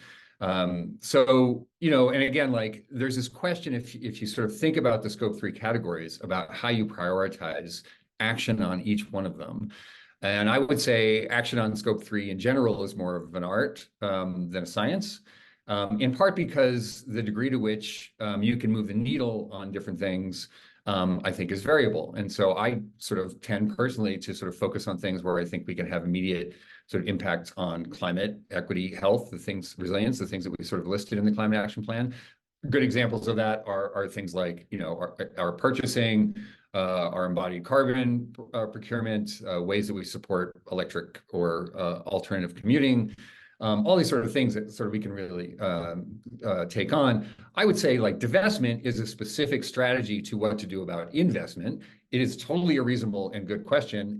So, and again, like there's this question, if you sort of think about the Scope 3 categories, about how you prioritize action on each one of them. And I would say action on Scope 3 in general is more of an art than a science, in part because the degree to which you can move the needle on different things, I think is variable. And so I sort of tend personally to sort of focus on things where I think we can have immediate sort of impact on climate, equity, health, resilience, the things that we sort of listed in the climate action plan. Good examples of that are things like, our purchasing, our embodied carbon procurement, ways that we support electric or alternative commuting, all these sort of things that sort of we can really take on. I would say like divestment is a specific strategy to what to do about investment. It is totally a reasonable and good question,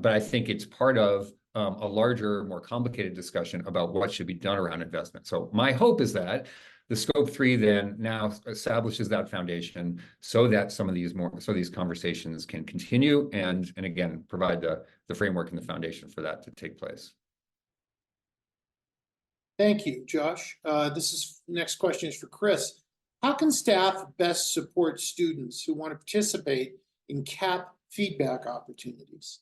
but I think it's part of a larger, more complicated discussion about what should be done around investment. So my hope is that the Scope 3 then now establishes that foundation so that these conversations can continue and again provide the framework and the foundation for that to take place.
Thank you, Josh. Next question is for Chris. How can staff best support students who want to participate in CAP feedback opportunities?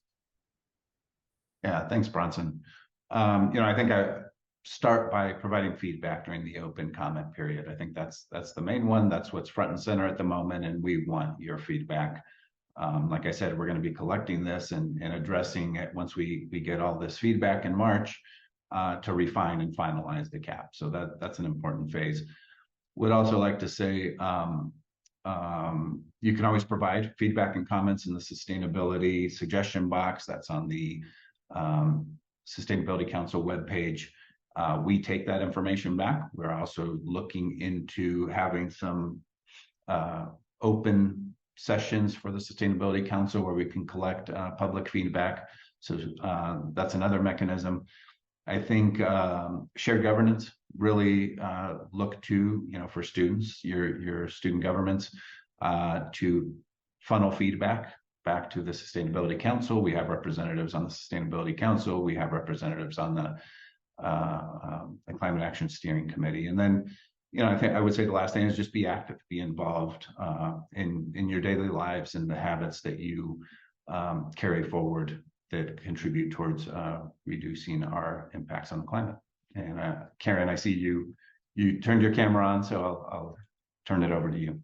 Yeah, thanks, Bronson. I think I start by providing feedback during the open comment period. I think that's the main one. That's what's front and center at the moment, and we want your feedback. Like I said, we're going to be collecting this and addressing it once we get all this feedback in March to refine and finalize the CAP. So that's an important phase. Would also like to say you can always provide feedback and comments in the sustainability suggestion box that's on the Sustainability Council webpage. We take that information back. We're also looking into having some open sessions for the Sustainability Council where we can collect public feedback. So that's another mechanism. I think shared governance really look to, for students, your student governments to funnel feedback back to the Sustainability Council. We have representatives on the Sustainability Council. We have representatives on the Climate Action Steering Committee. And then, I would say the last thing is just be active, be involved in your daily lives and the habits that you carry forward that contribute towards reducing our impacts on the climate. And Karen, I see you turned your camera on, so I'll turn it over to you.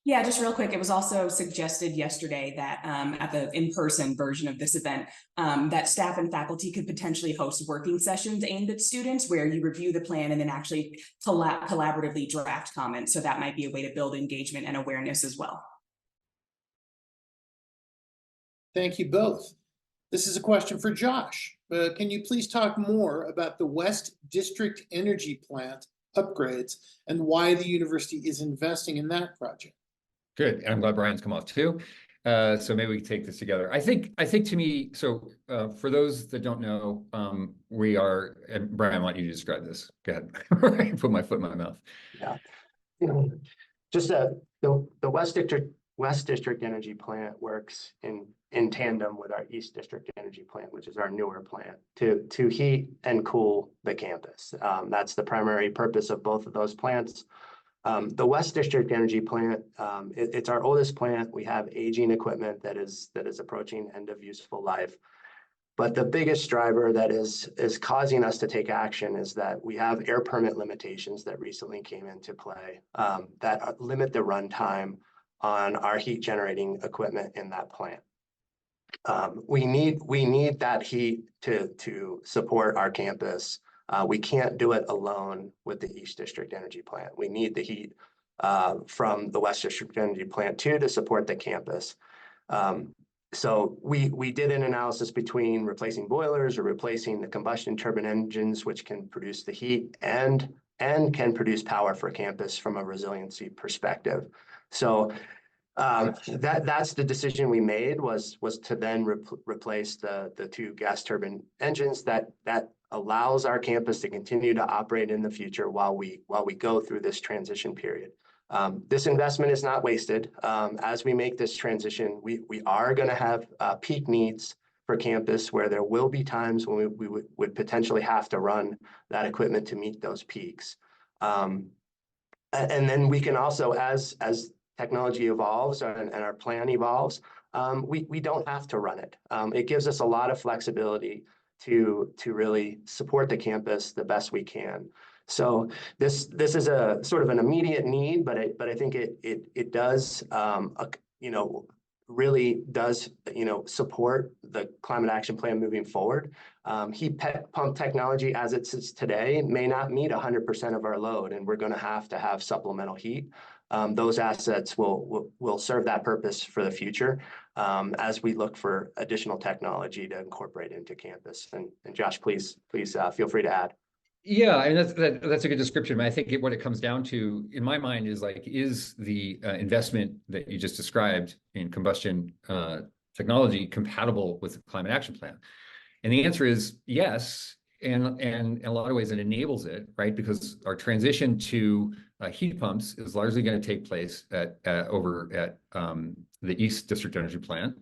Yeah, just real quick, it was also suggested yesterday that at the in-person version of this event, that staff and faculty could potentially host working sessions aimed at students where you review the plan and then actually collaboratively draft comments. So that might be a way to build engagement and awareness as well.
Thank you both. This is a question for Josh. Can you please talk more about the West District Energy Plant upgrades and why the university is investing in that project?
Good. And I'm glad Brian's come off too. So maybe we can take this together. I think to me, so for those that don't know, we are, and Brian, why don't you describe this? Go ahead. Put my foot in my mouth.
Yeah. Just the West District Energy Plant works in tandem with our East District Energy Plant, which is our newer plant, to heat and cool the campus. That's the primary purpose of both of those plants. The West District Energy Plant, it's our oldest plant. We have aging equipment that is approaching end of useful life. But the biggest driver that is causing us to take action is that we have air permit limitations that recently came into play that limit the runtime on our heat generating equipment in that plant. we need that heat to support our campus. We can't do it alone with the East District Energy Plant. We need the heat from the West District Energy Plant too to support the campus. So we did an analysis between replacing boilers or replacing the combustion turbine engines, which can produce the heat and can produce power for campus from a resiliency perspective. So that's the decision we made was to then replace the two gas turbine engines that allows our campus to continue to operate in the future while we go through this transition period. This investment is not wasted. As we make this transition, we are going to have peak needs for campus where there will be times when we would potentially have to run that equipment to meet those peaks. And then we can also, as technology evolves and our plan evolves, we don't have to run it. It gives us a lot of flexibility to really support the campus the best we can. So this is a sort of an immediate need, but I think it does really does support the climate action plan moving forward. Heat pump technology as it sits today may not meet 100% of our load, and we're going to have supplemental heat. Those assets will serve that purpose for the future as we look for additional technology to incorporate into campus. And Josh, please feel free to add.
Yeah, I mean that's a good description. I think what it comes down to, in my mind, is is the investment that you just described in combustion technology compatible with the climate action plan? And the answer is yes, and in a lot of ways it enables it, right? Because our transition to heat pumps is largely going to take place over at the East District Energy Plant.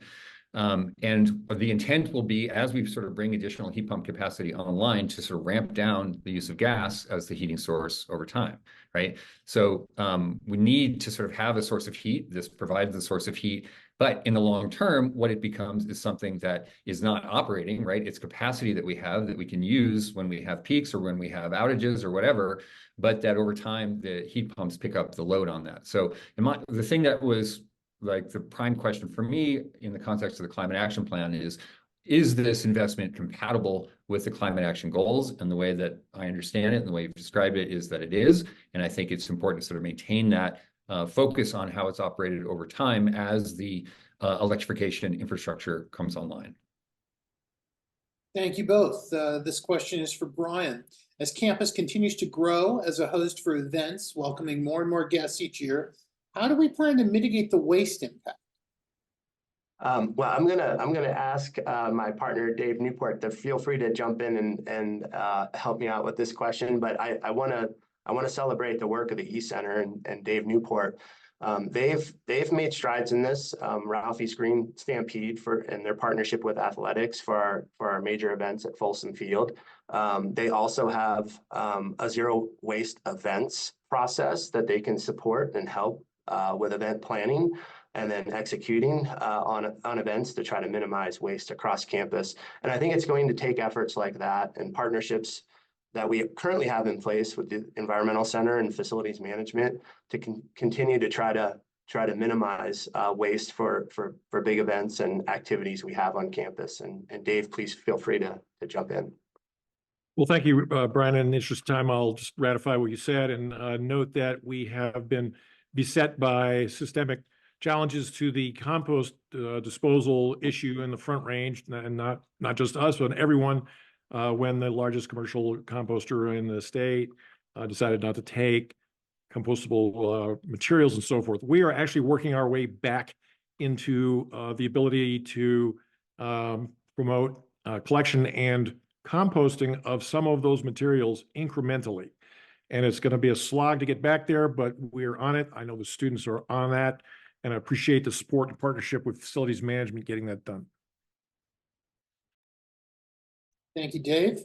And the intent will be, as we sort of bring additional heat pump capacity online, to sort of ramp down the use of gas as the heating source over time, right? So we need to sort of have a source of heat. This provides the source of heat. But in the long term, what it becomes is something that is not operating, right? It's capacity that we have that we can use when we have peaks or when we have outages or whatever, but that over time, the heat pumps pick up the load on that. So the thing that was the prime question for me in the context of the climate action plan is this investment compatible with the climate action goals? And the way that I understand it and the way you've described it is that it is. And I think it's important to sort of maintain that focus on how it's operated over time as the electrification infrastructure comes online.
Thank you both. This question is for Brian. As campus continues to grow as a host for events, welcoming more and more guests each year, how do we plan to mitigate the waste impact?
Well, I'm gonna ask my partner Dave Newport to feel free to jump in and help me out with this question. But I want to celebrate the work of the E-Center and Dave Newport. They've made strides in this. Ralphie's Green Stampede and their partnership with athletics for our major events at Folsom Field. They also have a zero waste events process that they can support and help with event planning and then executing on events to try to minimize waste across campus. And I think it's going to take efforts like that and partnerships that we currently have in place with the Environmental Center and Facilities Management to continue to try to minimize waste for big events and activities we have on campus. And Dave, please feel free to jump in.
Well, thank you, Brian. In the interest of time, I'll just ratify what you said and note that we have been beset by systemic challenges to the compost disposal issue in the Front Range, and not just us, but everyone, when the largest commercial composter in the state decided not to take compostable materials and so forth. We are actually working our way back into the ability to promote collection and composting of some of those materials incrementally. And it's going to be a slog to get back there, but we're on it. I know the students are on that, and I appreciate the support and partnership with facilities management getting that done.
Thank you, Dave.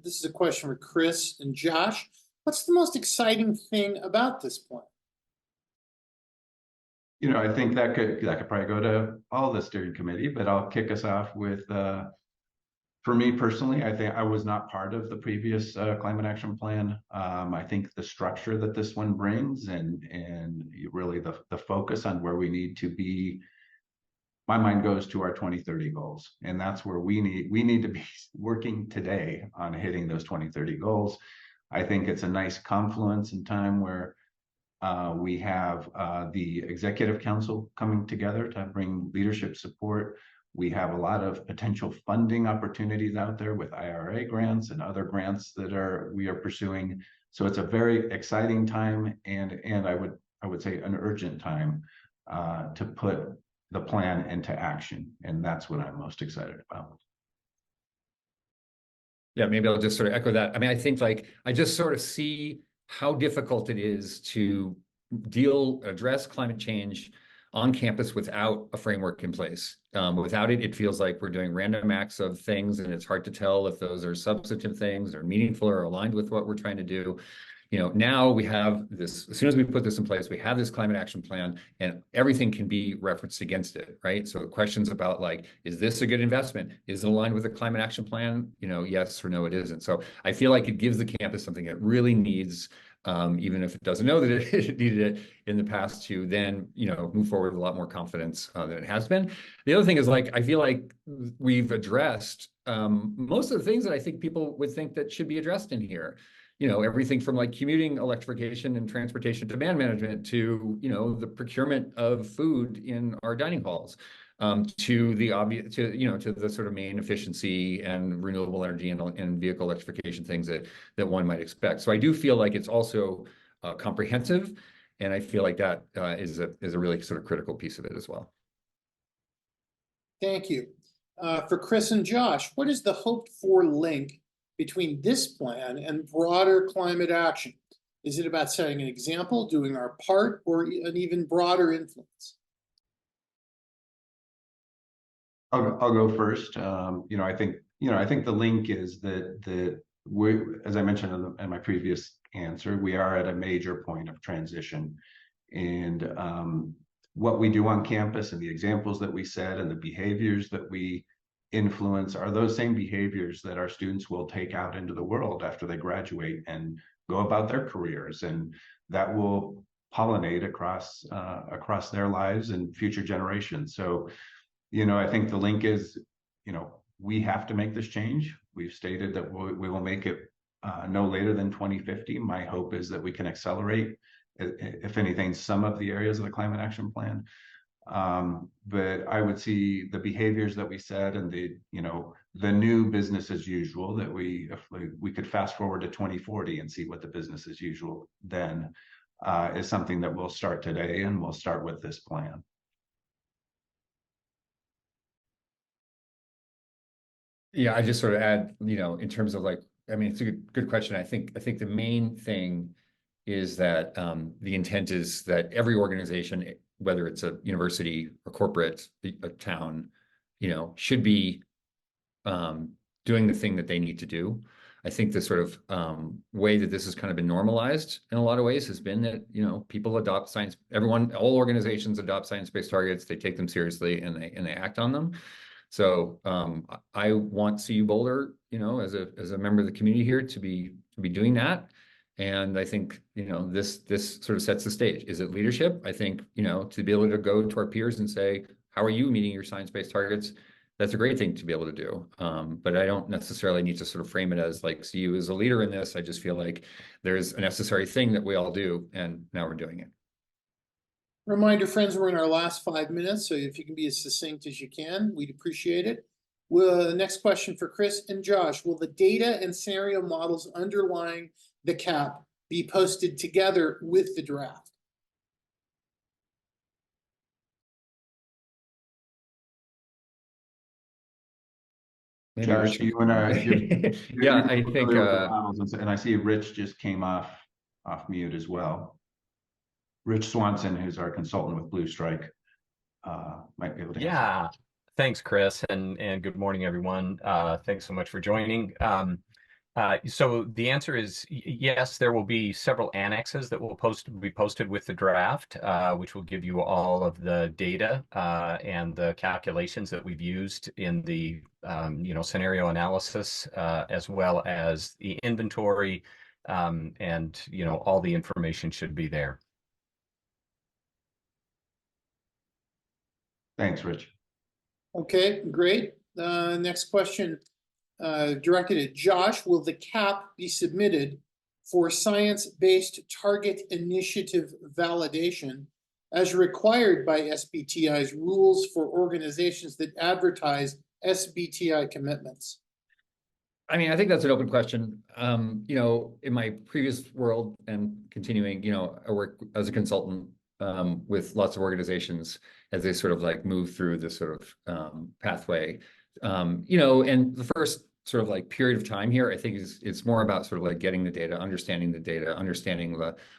This is a question for Chris and Josh. What's the most exciting thing about this plan?
I think that could probably go to all the steering committee, but I'll kick us off with for me personally, I think I was not part of the previous climate action plan. I think the structure that this one brings and really the focus on where we need to be my mind goes to our 2030 goals. And that's where we need to be working today on hitting those 2030 goals. I think it's a nice confluence in time where we have the Executive Council coming together to bring leadership support. We have a lot of potential funding opportunities out there with IRA grants and other grants that we are pursuing. So it's a very exciting time, and I would say an urgent time to put the plan into action, and that's what I'm most excited about.
Yeah, maybe I'll just sort of echo that. I mean, I think like I just sort of see how difficult it is to address climate change on campus without a framework in place. Without it, it feels like we're doing random acts of things, and it's hard to tell if those are substantive things or meaningful or aligned with what we're trying to do. You know, now we have this, as soon as we put this in place, we have this climate action plan, and everything can be referenced against it, right? So questions about like, is this a good investment? Is it aligned with the climate action plan? You know, yes or no, it isn't. So I feel like it gives the campus something it really needs, even if it doesn't know that it needed it in the past, to then, you know, move forward with a lot more confidence than it has been. The other thing is, like, I feel like we've addressed most of the things that I think people would think that should be addressed in here. You know, everything from like commuting electrification and transportation demand management to, you know, the procurement of food in our dining halls, to the obvious, to, you know, to the sort of main efficiency and renewable energy and vehicle electrification things that one might expect. So I do feel like it's also comprehensive, and I feel like that is a really sort of critical piece of it as well.
Thank you. For Chris and Josh, what is the hoped for link between this plan and broader climate action? Is it about setting an example, doing our part, or an even broader influence?
I'll go first. I think the link is that we, as I mentioned in my previous answer, we are at a major point of transition, and what we do on campus and the examples that we set and the behaviors that we influence are those same behaviors that our students will take out into the world after they graduate and go about their careers, and that will pollinate across their lives and future generations. So, I think the link is, we have to make this change. We've stated that we will make it no later than 2050. My hope is that we can accelerate, if anything, some of the areas of the climate action plan. But I would see the behaviors that we said and the new business as usual, that if we could fast forward to 2040 and see what the business as usual then is something that we'll start today, and we'll start with this plan.
Yeah, I just sort of add, in terms of like, I mean, it's a good question. I think the main thing is that the intent is that every organization, whether it's a university, a corporate, a town, should be doing the thing that they need to do. I think the sort of way that this has kind of been normalized in a lot of ways has been that, people adopt science, all organizations adopt science-based targets, they take them seriously, and they act on them. So I want CU Boulder, as a member of the community here, to be doing that. And I think, this sort of sets the stage. Is it leadership? I think, to be able to go to our peers and say, how are you meeting your science-based targets? That's a great thing to be able to do. But I don't necessarily need to sort of frame it as like CU is a leader in this. I just feel like there's a necessary thing that we all do, and now we're doing it.
Reminder, friends, we're in our last 5 minutes, so if you can be as succinct as you can, we'd appreciate it. The next question for Chris and Josh: will the data and scenario models underlying the CAP be posted together with the draft?
Maybe
Josh,
Rich,
you want to?
Yeah, I think.
And I see Rich just came off mute as well. Rich Swanson, who's our consultant with Blue Strike, might be able to answer.
Yeah, thanks, Chris, and good morning, everyone. Thanks so much for joining. So the answer is yes, there will be several annexes that will be posted with the draft, which will give you all of the data and the calculations that we've used in the scenario analysis, as well as the inventory, and all the information should be there.
Thanks, Rich.
Okay, great. Next question, directed at Josh. Will the CAP be submitted for science-based target initiative validation as required by SBTI's rules for organizations that advertise SBTI commitments?
I mean, I think that's an open question. You know, in my previous world and continuing, you know, I work as a consultant with lots of organizations as they sort of like move through this sort of pathway. You know, and the first sort of like period of time here, I think it's more about sort of like getting the data, understanding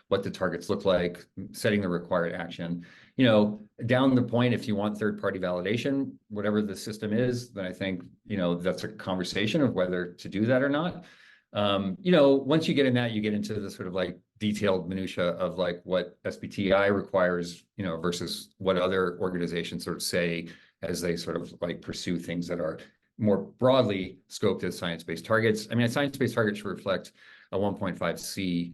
what the targets look like, setting the required action. You know, down the point, if you want third-party validation, whatever the system is, then I think, you know, that's a conversation of whether to do that or not. You know, once you get in that, you get into the sort of like detailed minutia of like what SBTI requires, you know, versus what other organizations sort of say as they sort of like pursue things that are more broadly scoped as science-based targets. I mean, a science-based target should reflect a 1.5C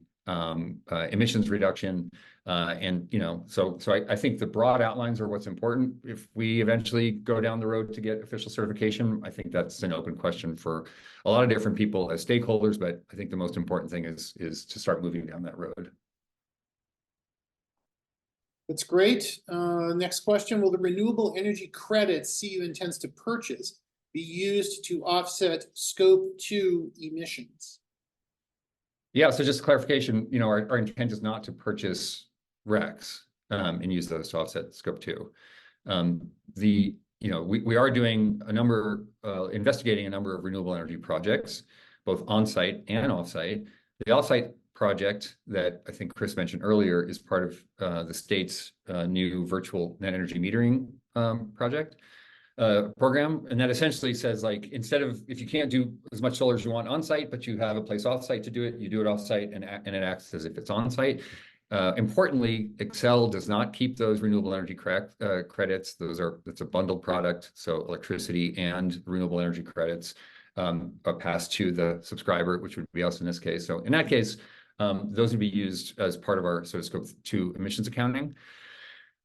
emissions reduction. And, you know, so I think the broad outlines are what's important. If we eventually go down the road to get official certification, I think that's an open question for a lot of different people as stakeholders, but I think the most important thing is to start moving down that road.
That's great. Next question, will the renewable energy credits CU intends to purchase be used to offset Scope 2 emissions?
Yeah, so just clarification, you know, our intent is not to purchase RECs and use those to offset Scope 2. You know, we are doing a number, investigating a number of renewable energy projects, both on-site and off-site. The off-site project that I think Chris mentioned earlier is part of the state's new virtual net energy metering project. Program, and that essentially says like, instead of, if you can't do as much solar as you want on site, but you have a place off site to do it, you do it off site, and it acts as if it's on site. Importantly, Excel does not keep those renewable energy credits. It's a bundled product, so electricity and renewable energy credits are passed to the subscriber, which would be us in this case. So in that case, those would be used as part of our sort of Scope 2 emissions accounting.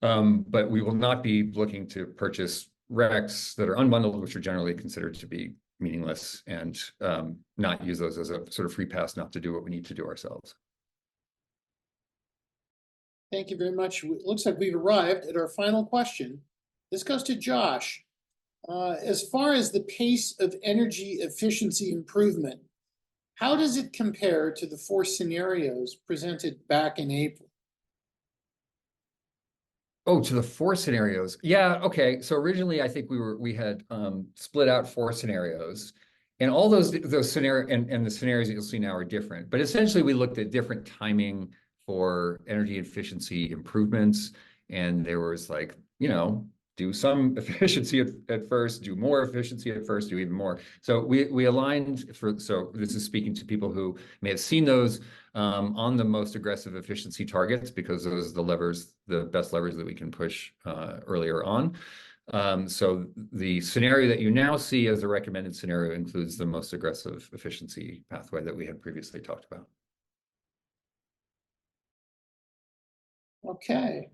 But we will not be looking to purchase RECs that are unbundled, which are generally considered to be meaningless, and not use those as a sort of free pass not to do what we need to do ourselves.
Thank you very much. It looks like we've arrived at our final question. This goes to Josh. As far as the pace of energy efficiency improvement, how does it compare to the 4 scenarios presented back in April?
Oh, to the 4 scenarios. Yeah, okay. So originally I think we had split out 4 scenarios, and all those scenarios and the scenarios that you'll see now are different. But essentially we looked at different timing for energy efficiency improvements, and there was like, you know, do some efficiency at first, do more efficiency at first, do even more. So we aligned so this is speaking to people who may have seen those on the most aggressive efficiency targets, because those are the best levers that we can push earlier on. So the scenario that you now see as a recommended scenario includes the most aggressive efficiency pathway that we had previously talked about.
Okay.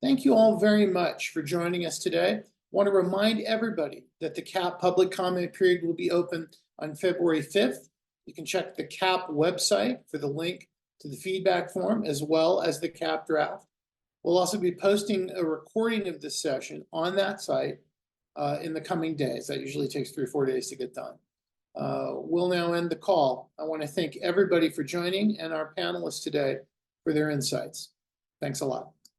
Thank you all very much for joining us today. I want to remind everybody that the CAP public comment period will be open on February 5th. You can check the CAP website for the link to the feedback form as well as the CAP draft. We'll also be posting a recording of this session on that site in the coming days. That usually takes 3 or 4 days to get done. We'll now end the call. I want to thank everybody for joining and our panelists today for their insights. Thanks a lot.